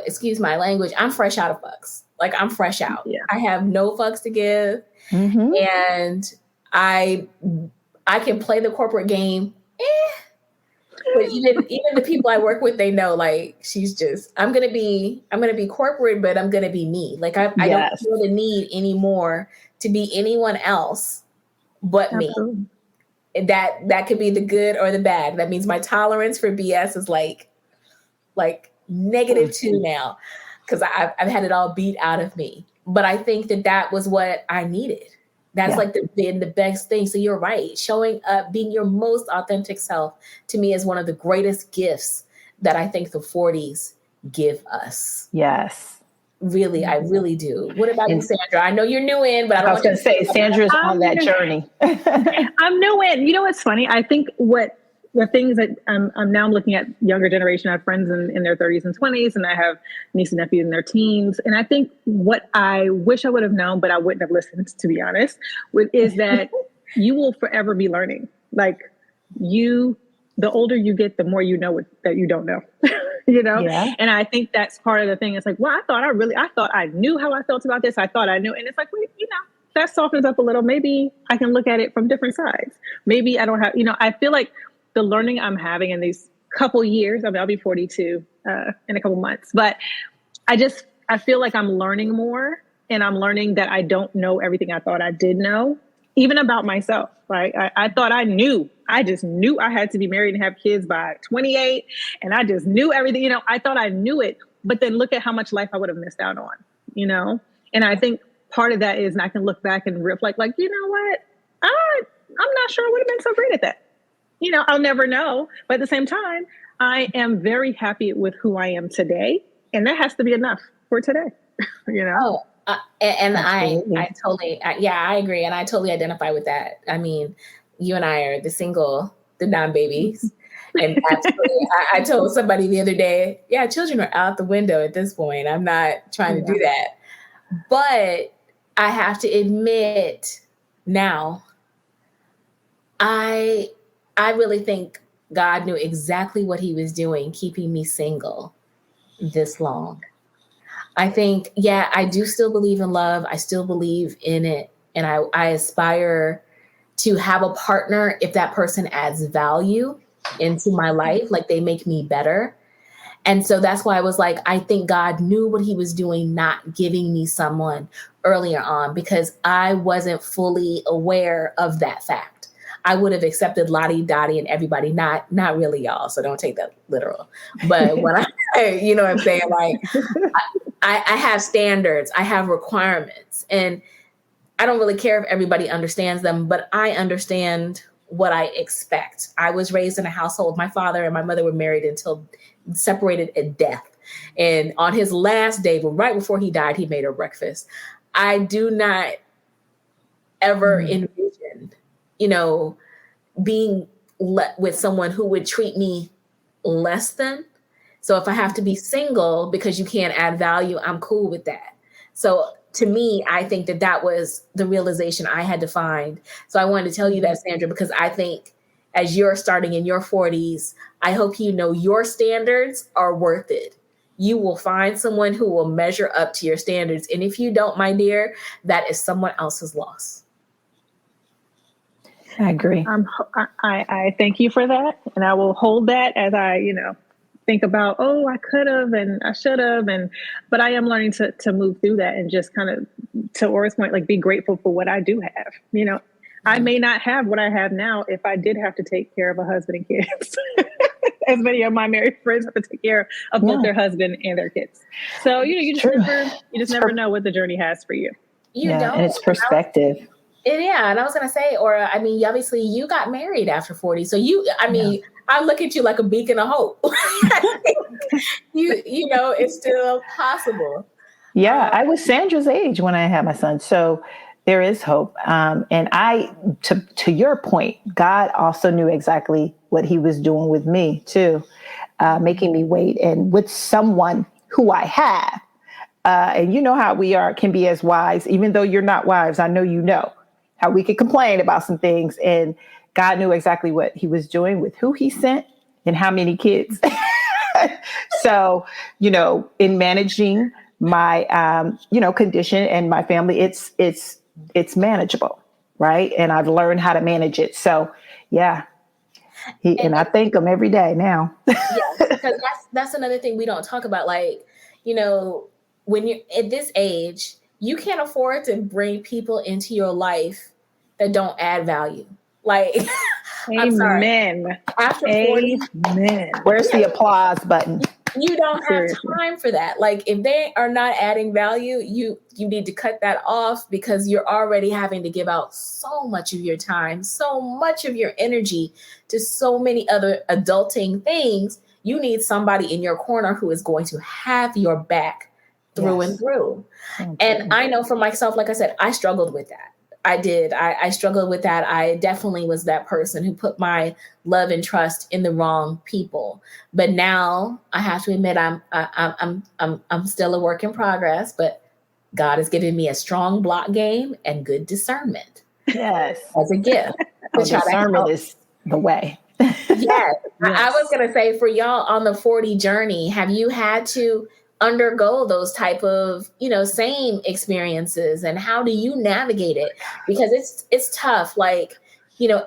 excuse my language, I'm fresh out of fucks. Like I'm fresh out. Yeah. I have no fucks to give. Mm-hmm. And I can play the corporate game. But even the people I work with, they know, like, she's just, I'm going to be corporate, but I'm going to be me. Like I don't feel the need anymore to be anyone else but Absolutely. Me. That could be the good or the bad. That means my tolerance for BS is like -2 now, because I've had it all beat out of me. But I think that was what I needed. That's like the best thing. So you're right. Showing up, being your most authentic self, to me is one of the greatest gifts that I think the 40s give us. Yes. Really, I really do. What about you, Sandra? I know you're new in, but I was going to say, Sandra's on that journey. I'm new in. You know what's funny? I think the things that I'm now looking at younger generation. I have friends in their 30s and 20s, and I have nieces and nephews in their teens. And I think what I wish I would have known, but I wouldn't have listened, to be honest, is that you will forever be learning. Like the older you get, the more you know that you don't know, you know? Yeah. And I think that's part of the thing. It's like, well, I thought I knew how I felt about this. I thought I knew. And it's like, well, that softens up a little. Maybe I can look at it from different sides. Maybe I don't have, I feel like the learning I'm having in these couple years, I'll be 42 in a couple months, but I feel like I'm learning more, and I'm learning that I don't know everything I thought I did know, even about myself. Right? I thought I knew. I just knew I had to be married and have kids by 28. And I just knew everything. I thought I knew it. But then look at how much life I would have missed out on, And I think part of that is, and I can look back and reflect, like, you know what? I'm not sure I would have been so great at that. I'll never know. But at the same time, I am very happy with who I am today. And that has to be enough for today, Oh. And I totally, I agree. And I totally identify with that. I mean, you and I are the non-babies. And absolutely, I told somebody the other day, children are out the window at this point. I'm not trying to do that. But I have to admit now, I really think God knew exactly what he was doing, keeping me single this long. I think, I do still believe in love. I still believe in it. And I aspire to have a partner if that person adds value into my life, like they make me better. And so that's why I was like, I think God knew what he was doing, not giving me someone earlier on, because I wasn't fully aware of that fact. I would have accepted Lottie Dottie and everybody, not really, y'all. So don't take that literal. But when you know what I'm saying? Like, I have standards, I have requirements, and I don't really care if everybody understands them, but I understand what I expect. I was raised in a household. My father and my mother were married until separated at death. And on his last day, but right before he died, he made her breakfast. I do not ever envision, being with someone who would treat me less than. So if I have to be single because you can't add value, I'm cool with that. So to me, I think that was the realization I had to find. So I wanted to tell you that, Sandra, because I think as you're starting in your 40s, I hope you know your standards are worth it. You will find someone who will measure up to your standards. And if you don't, my dear, that is someone else's loss. I agree. I thank you for that. And I will hold that as I, think about, I could have and I should have. But I am learning to move through that and just kind of, to Ora's point, like be grateful for what I do have. I may not have what I have now if I did have to take care of a husband and kids. As many of my married friends have to take care of both their husband and their kids. So, you just never know what the journey has for you. You don't. And it's perspective. And I was going to say, Ora, I mean, obviously you got married after 40. So I look at you like a beacon of hope. It's still possible. Yeah, I was Sandra's age when I had my son. So there is hope. And to your point, God also knew exactly what he was doing with me too, making me wait and with someone who I have. And you know how we can be as wives, even though you're not wives. I know how we could complain about some things, and God knew exactly what he was doing with who he sent and how many kids. So, in managing my, condition and my family, it's manageable. Right. And I've learned how to manage it. So, yeah. And I thank him every day now. Yes, because that's another thing we don't talk about. Like, when you're at this age, you can't afford to bring people into your life that don't add value. Like, I'm sorry. After 40, where's the applause button? You don't have time for that. Like, if they are not adding value, you need to cut that off, because you're already having to give out so much of your time, so much of your energy to so many other adulting things. You need somebody in your corner who is going to have your back through and through. And I know for myself, like I said, I struggled with that. I did. I struggled with that. I definitely was that person who put my love and trust in the wrong people. But now I have to admit, I'm still a work in progress, but God has given me a strong block game and good discernment. Yes. As a gift. Discernment is the way. Yes. I was going to say, for y'all on the 40 journey, have you had to undergo those type of, same experiences, and how do you navigate it? Because it's tough. Like,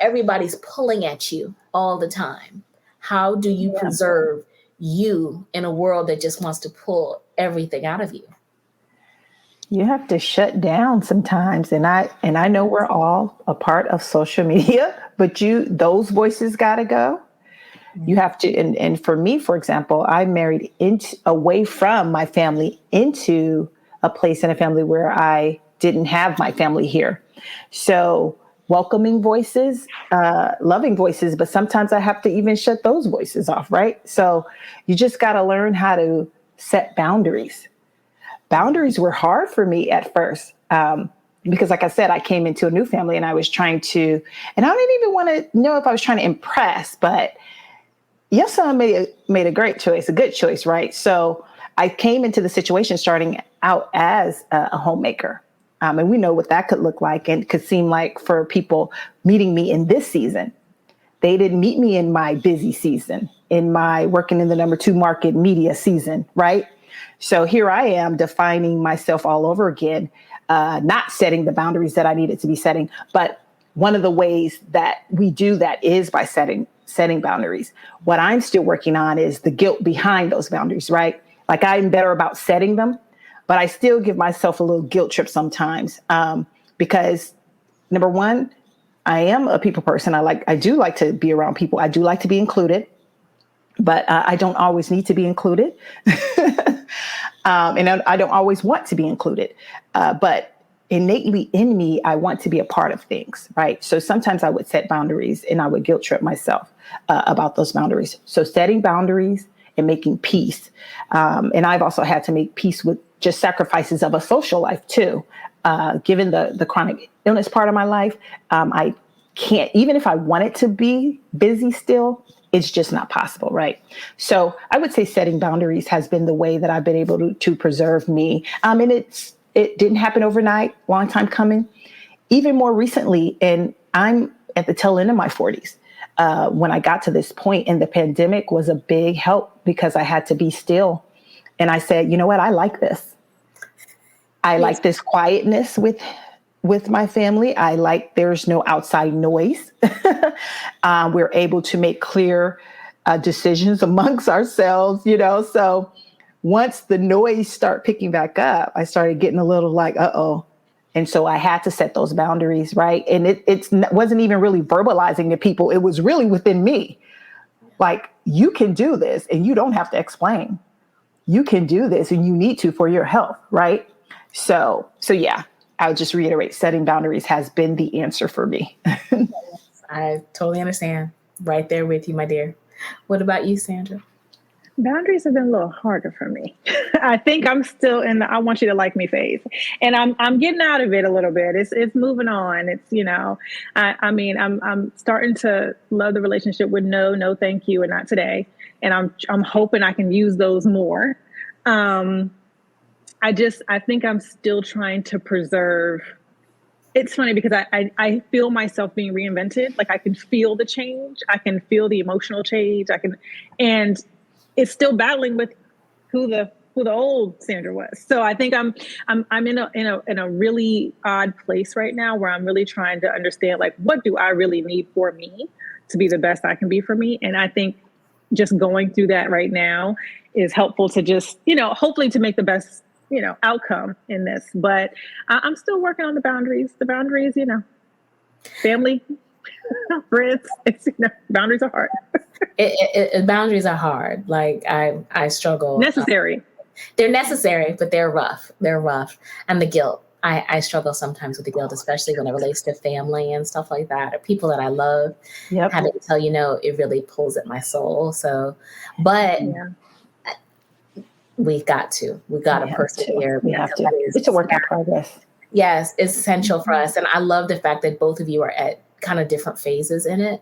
everybody's pulling at you all the time. How do you preserve you in a world that just wants to pull everything out of you? You have to shut down sometimes. And I know we're all a part of social media, but those voices got to go. You have to, and for me, for example, I married away from my family into a place in a family where I didn't have my family here. So welcoming voices, loving voices, but sometimes I have to even shut those voices off, right? So you just got to learn how to set boundaries. Boundaries were hard for me at first. Because like I said, I came into a new family and I was trying to, and I don't even want to know if I was trying to impress, but your son made a great choice, a good choice, right? So I came into the situation starting out as a homemaker. And we know what that could look like, and could seem like for people meeting me in this season. They didn't meet me in my busy season, in my working in the number 2 market media season, right? So here I am defining myself all over again, not setting the boundaries that I needed to be setting. But one of the ways that we do that is by setting boundaries. What I'm still working on is the guilt behind those boundaries, right? Like I'm better about setting them, but I still give myself a little guilt trip sometimes because number one, I am a people person. I do like to be around people. I do like to be included, but I don't always need to be included. And I don't always want to be included. But innately in me, I want to be a part of things, right? So sometimes I would set boundaries and I would guilt trip myself about those boundaries. So setting boundaries and making peace. And I've also had to make peace with just sacrifices of a social life too. Given the chronic illness part of my life, I can't, even if I wanted to be busy still, it's just not possible, right? So I would say setting boundaries has been the way that I've been able to preserve me. And it didn't happen overnight, long time coming. Even more recently, and I'm at the tail end of my 40s, when I got to this point, and the pandemic was a big help because I had to be still. And I said, you know what? I like this. I like this quietness with my family. I like there's no outside noise. We're able to make clear decisions amongst ourselves, So once the noise started picking back up, I started getting a little like, uh-oh. And so I had to set those boundaries, right? And it wasn't even really verbalizing to people. It was really within me. Like, you can do this and you don't have to explain. You can do this and you need to for your health, right? So yeah, I'll just reiterate, setting boundaries has been the answer for me. I totally understand. Right there with you, my dear. What about you, Sandra? Boundaries have been a little harder for me. I think I'm still in the "I want you to like me" phase, and I'm getting out of it a little bit. It's moving on. It's I'm starting to love the relationship with no, thank you, and not today. And I'm hoping I can use those more. I think I'm still trying to preserve. It's funny because I feel myself being reinvented. Like I can feel the change. I can feel the emotional change. And it's still battling with who the old Sandra was. So I think I'm in a really odd place right now where I'm really trying to understand, like, what do I really need for me to be the best I can be for me? And I think just going through that right now is helpful to just, hopefully to make the best, outcome in this. But I'm still working on the boundaries, family, friends, boundaries are hard. Boundaries are hard. Like I struggle. Necessary. They're necessary, but they're rough. And the guilt. I struggle sometimes with the guilt, especially when it relates to family and stuff like that, or people that I love. Yep. Having to tell it really pulls at my soul. So, but we've got to persevere. We have to. It's a work in progress. Yes, it's essential for us. And I love the fact that both of you are at kind of different phases in it,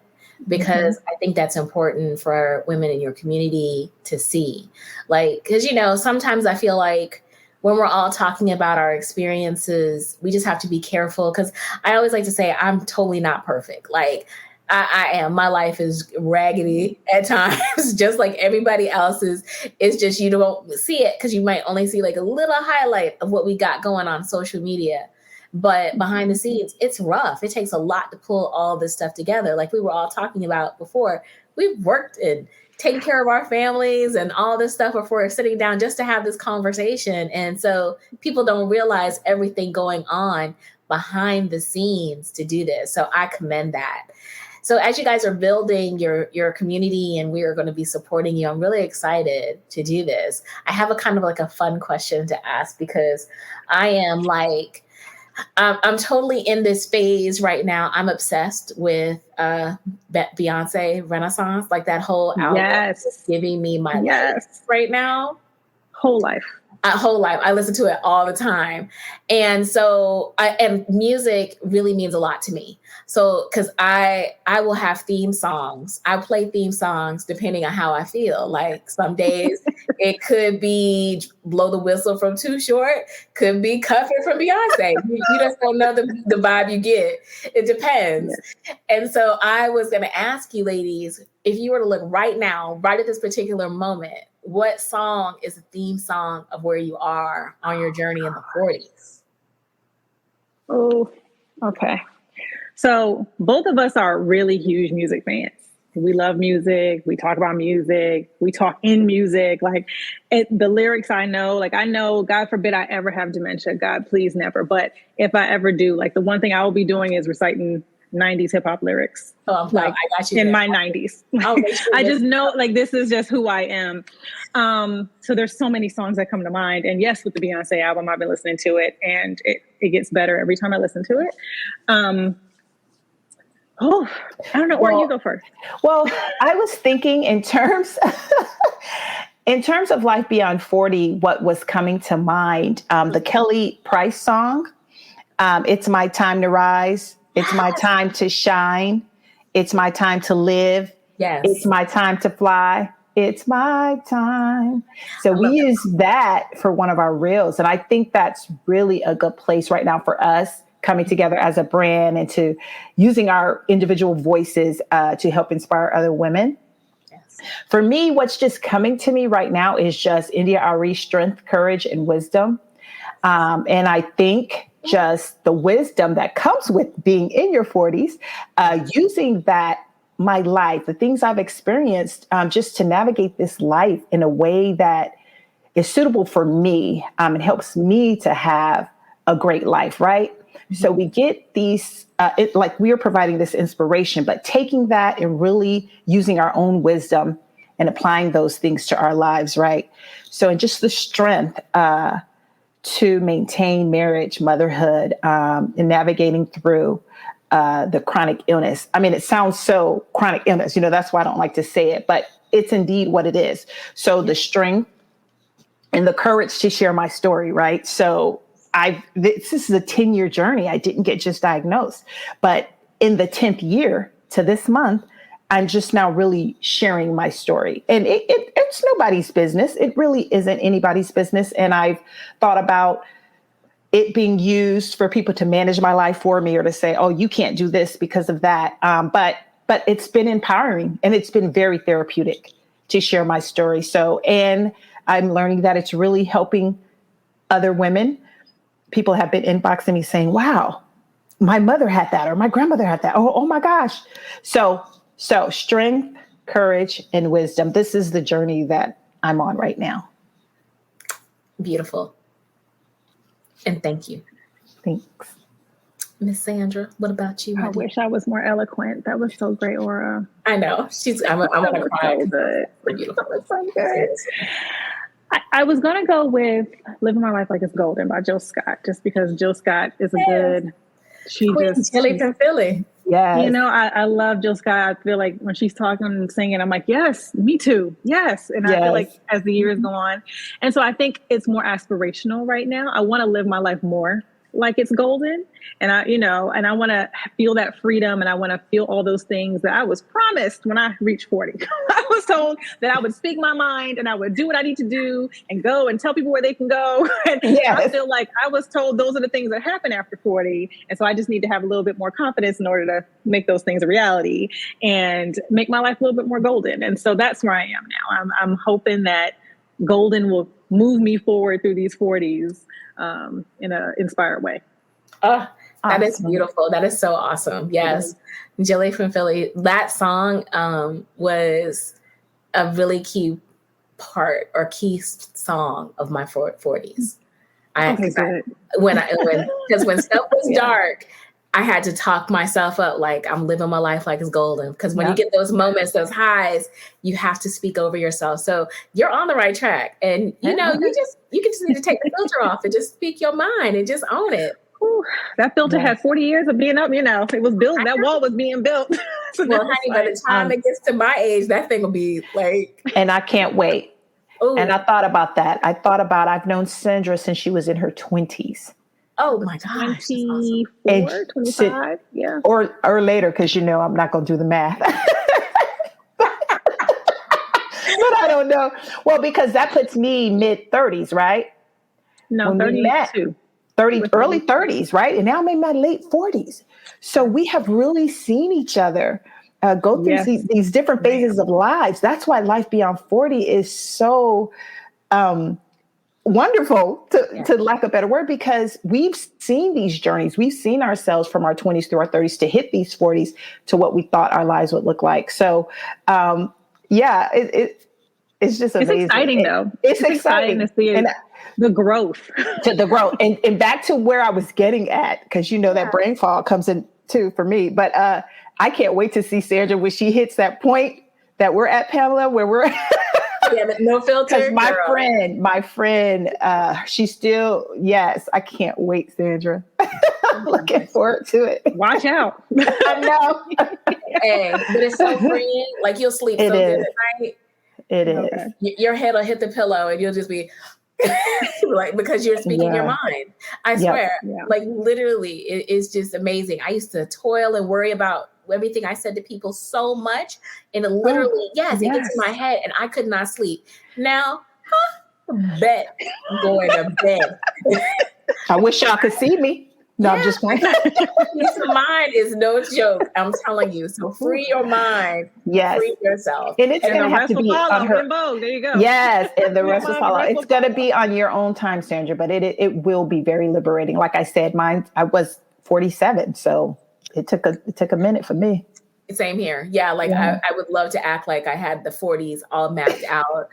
because I think that's important for women in your community to see. Like, because, sometimes I feel like when we're all talking about our experiences, we just have to be careful, because I always like to say I'm totally not perfect. Like, I am. My life is raggedy at times, just like everybody else's. It's just you don't see it because you might only see like a little highlight of what we got going on social media. But behind the scenes, it's rough. It takes a lot to pull all this stuff together. Like we were all talking about before, we've worked and taken care of our families and all this stuff before sitting down just to have this conversation. And so people don't realize everything going on behind the scenes to do this. So I commend that. So as you guys are building your community and we are going to be supporting you, I'm really excited to do this. I have a kind of like a fun question to ask, because I am like, I'm totally in this phase right now. I'm obsessed with Beyonce Renaissance, like that whole album is giving me my life right now. Whole life. I listen to it all the time. And so and music really means a lot to me. So, cause I will have theme songs. I play theme songs depending on how I feel. Like some days it could be Blow the Whistle from Too Short, could be Cuffin' from Beyonce. You just don't know the vibe you get. It depends. Yes. And so I was going to ask you ladies, if you were to look right now, right at this particular moment, what song is a theme song of where you are on your journey in the 40s? Oh, okay. So both of us are really huge music fans. We love music. We talk about music. We talk in music. The lyrics I know, God forbid I ever have dementia. God, please never. But if I ever do, the one thing I will be doing is reciting 90s hip hop lyrics. I got you in there. my 90s. I just know this is just who I am. So there's so many songs that come to mind. And yes, with the Beyonce album, I've been listening to it and it gets better every time I listen to it. I don't know. Where you go first? Well, I was thinking in terms of life beyond 40, what was coming to mind, the Kelly Price song, It's My Time to Rise. It's my time to shine. It's my time to live. Yes. It's my time to fly. It's my time. So we use that for one of our reels. And I think that's really a good place right now for us coming together as a brand and to using our individual voices to help inspire other women. Yes. For me, what's just coming to me right now is just India Ari's strength, courage, and wisdom. And I think just the wisdom that comes with being in your 40s, using that, my life, the things I've experienced, just to navigate this life in a way that is suitable for me. It helps me to have a great life, right? Mm-hmm. So we get these, we are providing this inspiration, but taking that and really using our own wisdom and applying those things to our lives, right? So, and just the strength to maintain marriage, motherhood, and navigating through the chronic illness. I mean, it sounds so chronic illness, that's why I don't like to say it, but it's indeed what it is. So the strength and the courage to share my story, right? So this is a 10-year journey. I didn't get just diagnosed, but in the 10th year to this month, I'm just now really sharing my story. And it's nobody's business. It really isn't anybody's business. And I've thought about it being used for people to manage my life for me or to say, oh, you can't do this because of that. But it's been empowering and it's been very therapeutic to share my story. So, and I'm learning that it's really helping other women. People have been inboxing me saying, wow, my mother had that or my grandmother had that. Oh my gosh. So strength, courage, and wisdom. This is the journey that I'm on right now. Beautiful. And thank you. Thanks. Miss Sandra, what about you? I wish I was more eloquent. That was so great, Ora. I know. I'm going to cry. So good. Beautiful. So good. I was going to go with Living My Life Like It's Golden by Jill Scott, just because Jill Scott is a good... Philly from Philly. Yeah. I love Jill Scott. I feel like when she's talking and singing, I'm like, yes, me too. Yes. And I feel like as the years go on. And so I think it's more aspirational right now. I want to live my life more like it's golden. And I want to feel that freedom and I want to feel all those things that I was promised when I reached 40. I was told that I would speak my mind and I would do what I need to do and go and tell people where they can go. And I feel like I was told those are the things that happen after 40. And so I just need to have a little bit more confidence in order to make those things a reality and make my life a little bit more golden. And so that's where I am now. I'm hoping that golden will move me forward through these 40s in an inspired way. That is beautiful. That is so awesome. Yes. Jilly from Philly. That song was a really key part or key song of my 40s. When stuff was dark, I had to talk myself up like I'm living my life like it's golden. Because when you get those moments, those highs, you have to speak over yourself. So you're on the right track. And you just need to take the filter off and just speak your mind and just own it. Ooh, that filter had 40 years of being up, it was built. That wall was being built. So well, honey, by the time it gets to my age, that thing will be like. And I can't wait. Ooh. And I thought about that. I've known Sandra since she was in her 20s. Oh my gosh. 24, 25. Yeah. Or later, because I'm not going to do the math. But I don't know. Well, because that puts me mid 30s, right? No, 32. Early 30s, right? And now I'm in my late 40s. So we have really seen each other go through these different phases of lives. That's why life beyond 40 is so, wonderful, to lack a better word, because we've seen these journeys. We've seen ourselves from our 20s through our 30s to hit these 40s to what we thought our lives would look like. So, it's just amazing. It's exciting, though. It's exciting to see the growth. And back to where I was getting at, because that brain fog comes in too for me. But I can't wait to see Sandra when she hits that point that we're at, Pamela, where we're no filter. Because my friend, she's still, yes, I can't wait, Sandra. I'm looking forward to it. Watch out. I know. Hey, but it's so freeing. Like, you'll sleep so good at night. It is. Your head will hit the pillow and you'll just be like, because you're speaking your mind. I swear, like, literally, it's just amazing. I used to toil and worry about everything I said to people so much, and it literally, it gets in my head, and I could not sleep. Now, bet I'm going to bed. I wish y'all could see me. No, I'm just playing. Peace of mind is no joke. I'm telling you. So free your mind. Yes. Free yourself. And it's going to have to be on her. There you go. Yes. And the rest will follow. It's going to be on your own time, Sandra, but it will be very liberating. Like I said, I was 47. So it took a minute for me. Same here. Yeah. Like I would love to act like I had the 40s all mapped out.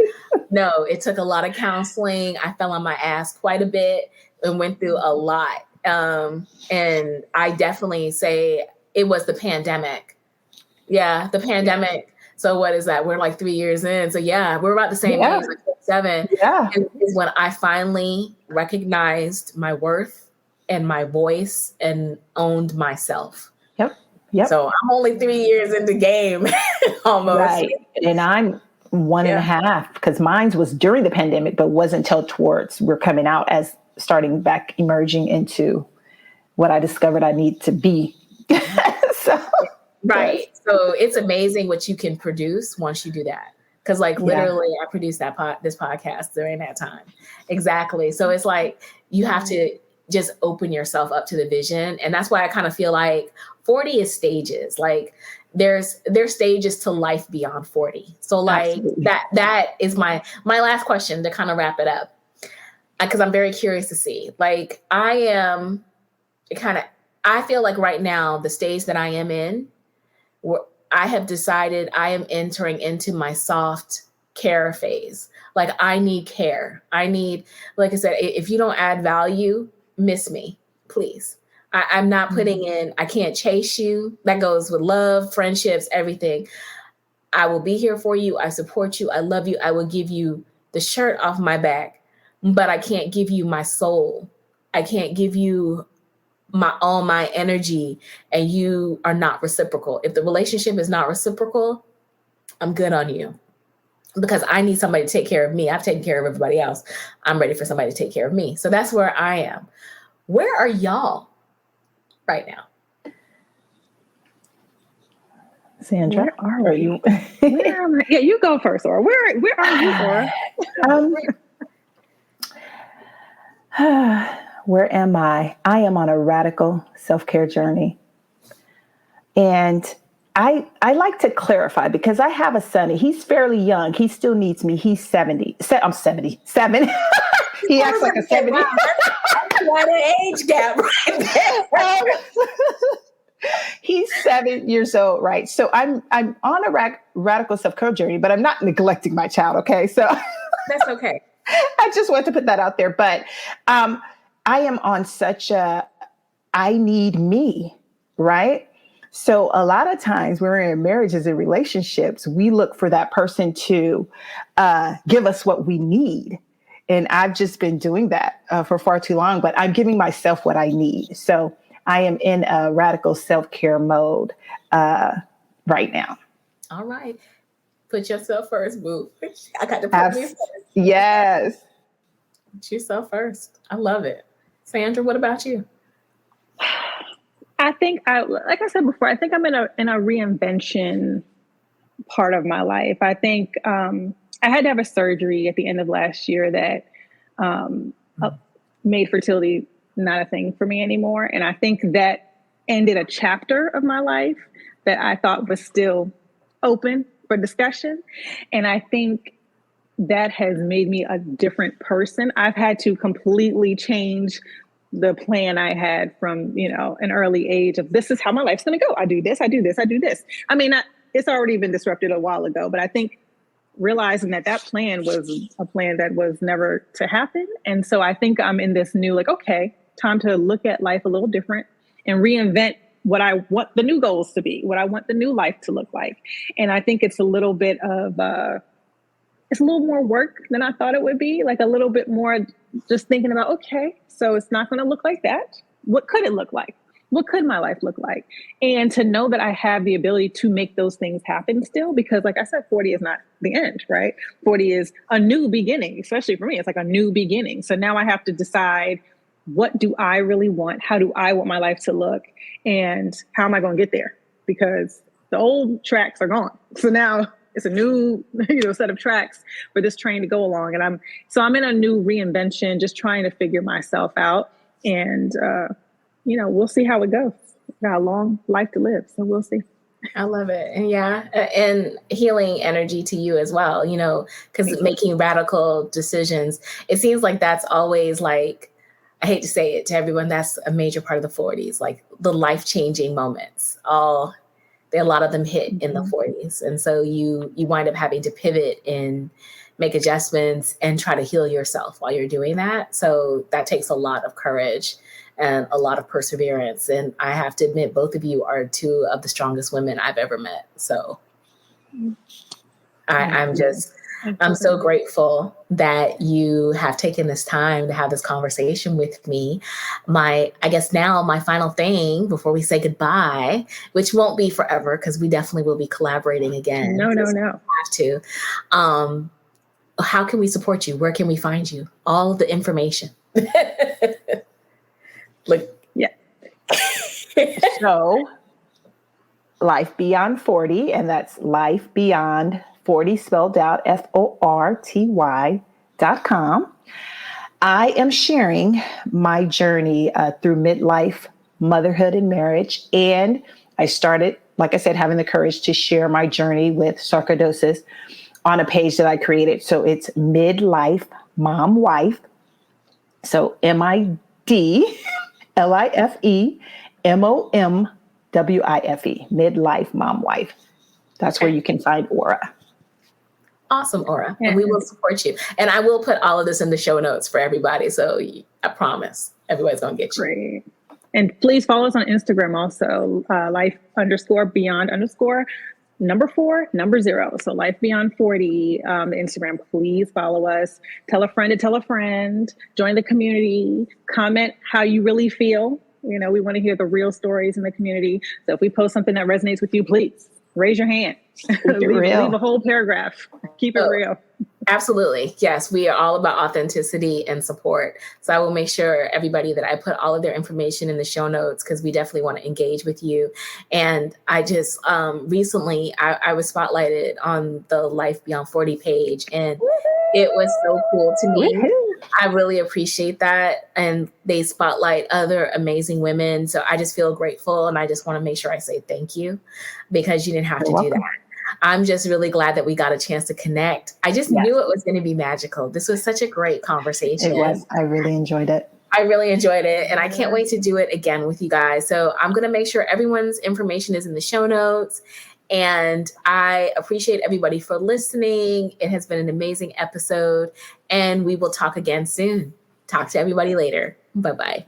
No, it took a lot of counseling. I fell on my ass quite a bit and went through a lot. And I definitely say it was the pandemic. Yeah, the pandemic. So what is that? We're like 3 years in. So we're about the same age, like 7. Yeah. And is when I finally recognized my worth and my voice and owned myself. Yep. So I'm only 3 years into game almost. Right. And I'm 1.5, because mine was during the pandemic, but wasn't until towards we're coming out as starting back, emerging into what I discovered I need to be. Right. So it's amazing what you can produce once you do that. Because literally I produced this podcast during that time. Exactly. So it's like you have to just open yourself up to the vision. And that's why I kind of feel like 40 is stages. Like there's stages to life beyond 40. So that is my last question to kind of wrap it up. Because I'm very curious to see. Like I feel like right now, the stage that I am in, I have decided I am entering into my soft care phase. Like I need care. I need, like I said, if you don't add value, miss me, please. I'm not putting in, I can't chase you. That goes with love, friendships, everything. I will be here for you. I support you. I love you. I will give you the shirt off my back. But I can't give you my soul. I can't give you all my energy, and you are not reciprocal. If the relationship is not reciprocal, I'm good on you, because I need somebody to take care of me. I've taken care of everybody else. I'm ready for somebody to take care of me. So that's where I am. Where are y'all right now? Sandra, where are you? Where am I? Yeah, you go first, Ora. Where are you, Ora? Where am I? I am on a radical self-care journey. And I like to clarify, because I have a son. He's fairly young. He still needs me. He's 70. I'm 77. He acts like a 70. What an age gap right there. He's 7 years old, right? So I'm on a radical self-care journey, but I'm not neglecting my child, okay? So that's okay. I just want to put that out there. But I am on such I need me, right? So a lot of times when we're in marriages and relationships, we look for that person to give us what we need. And I've just been doing that for far too long, but I'm giving myself what I need. So I am in a radical self-care mode right now. All right. Put yourself first, boo. I got to put me first. Yes. Put yourself first. I love it. Sandra, what about you? I think like I said before, I think I'm in a reinvention part of my life. I think I had to have a surgery at the end of last year that made fertility not a thing for me anymore. And I think that ended a chapter of my life that I thought was still open for discussion. And I think that has made me a different person. I've had to completely change the plan I had from, an early age of this is how my life's going to go. I do this, I do this, I do this. I mean, it's already been disrupted a while ago, but I think realizing that plan was a plan that was never to happen. And so I think I'm in this new, okay, time to look at life a little different and reinvent what I want the new goals to be, what I want the new life to look like. And I think it's a little bit of, it's a little more work than I thought it would be, a little bit more just thinking about, okay, so it's not going to look like that. What could it look like? What could my life look like? And to know that I have the ability to make those things happen still, because like I said, 40 is not the end, right? 40 is a new beginning, especially for me. It's like a new beginning. So now I have to decide, what do I really want? How do I want my life to look? And how am I going to get there? Because the old tracks are gone. So now it's a new, set of tracks for this train to go along. And I'm in a new reinvention, just trying to figure myself out. And, we'll see how it goes. Got a long life to live, so we'll see. I love it. And and healing energy to you as well, because making radical decisions, it seems like that's always I hate to say it to everyone, that's a major part of the 40s, the life-changing moments. A lot of them hit in the 40s. And so you wind up having to pivot and make adjustments and try to heal yourself while you're doing that. So that takes a lot of courage and a lot of perseverance. And I have to admit, both of you are two of the strongest women I've ever met. So I'm so grateful that you have taken this time to have this conversation with me. I guess now my final thing before we say goodbye, which won't be forever because we definitely will be collaborating again. No. Have to. How can we support you? Where can we find you? All of the information. Yeah. So Life Beyond 40, and that's Life Beyond 40 spelled out FORTY.com. I am sharing my journey through midlife, motherhood, and marriage. And I started, like I said, having the courage to share my journey with sarcoidosis on a page that I created. So it's Midlife Mom Wife. So MIDLIFEMOMWIFE, Midlife Mom Wife. That's where you can find Ora. Awesome, Ora. And we will support you. And I will put all of this in the show notes for everybody. So I promise everybody's going to get you. Great. And please follow us on Instagram also, life_beyond_4 So Life Beyond 40, the Instagram, please follow us. Tell a friend to tell a friend. Join the community. Comment how you really feel. We want to hear the real stories in the community. So if we post something that resonates with you, please raise your hand. Leave a whole paragraph. Keep it real. Absolutely. Yes, we are all about authenticity and support. So I will make sure everybody that I put all of their information in the show notes because we definitely want to engage with you. And I just recently, I was spotlighted on the Life Beyond 40 page, and it was so cool to me. I really appreciate that. And they spotlight other amazing women. So I just feel grateful. And I just want to make sure I say thank you because you didn't have to do that. I'm just really glad that we got a chance to connect. I just knew it was going to be magical. This was such a great conversation. It was. I really enjoyed it. And I can't wait to do it again with you guys. So I'm going to make sure everyone's information is in the show notes. And I appreciate everybody for listening. It has been an amazing episode, and we will talk again soon. Talk to everybody later. Bye-bye.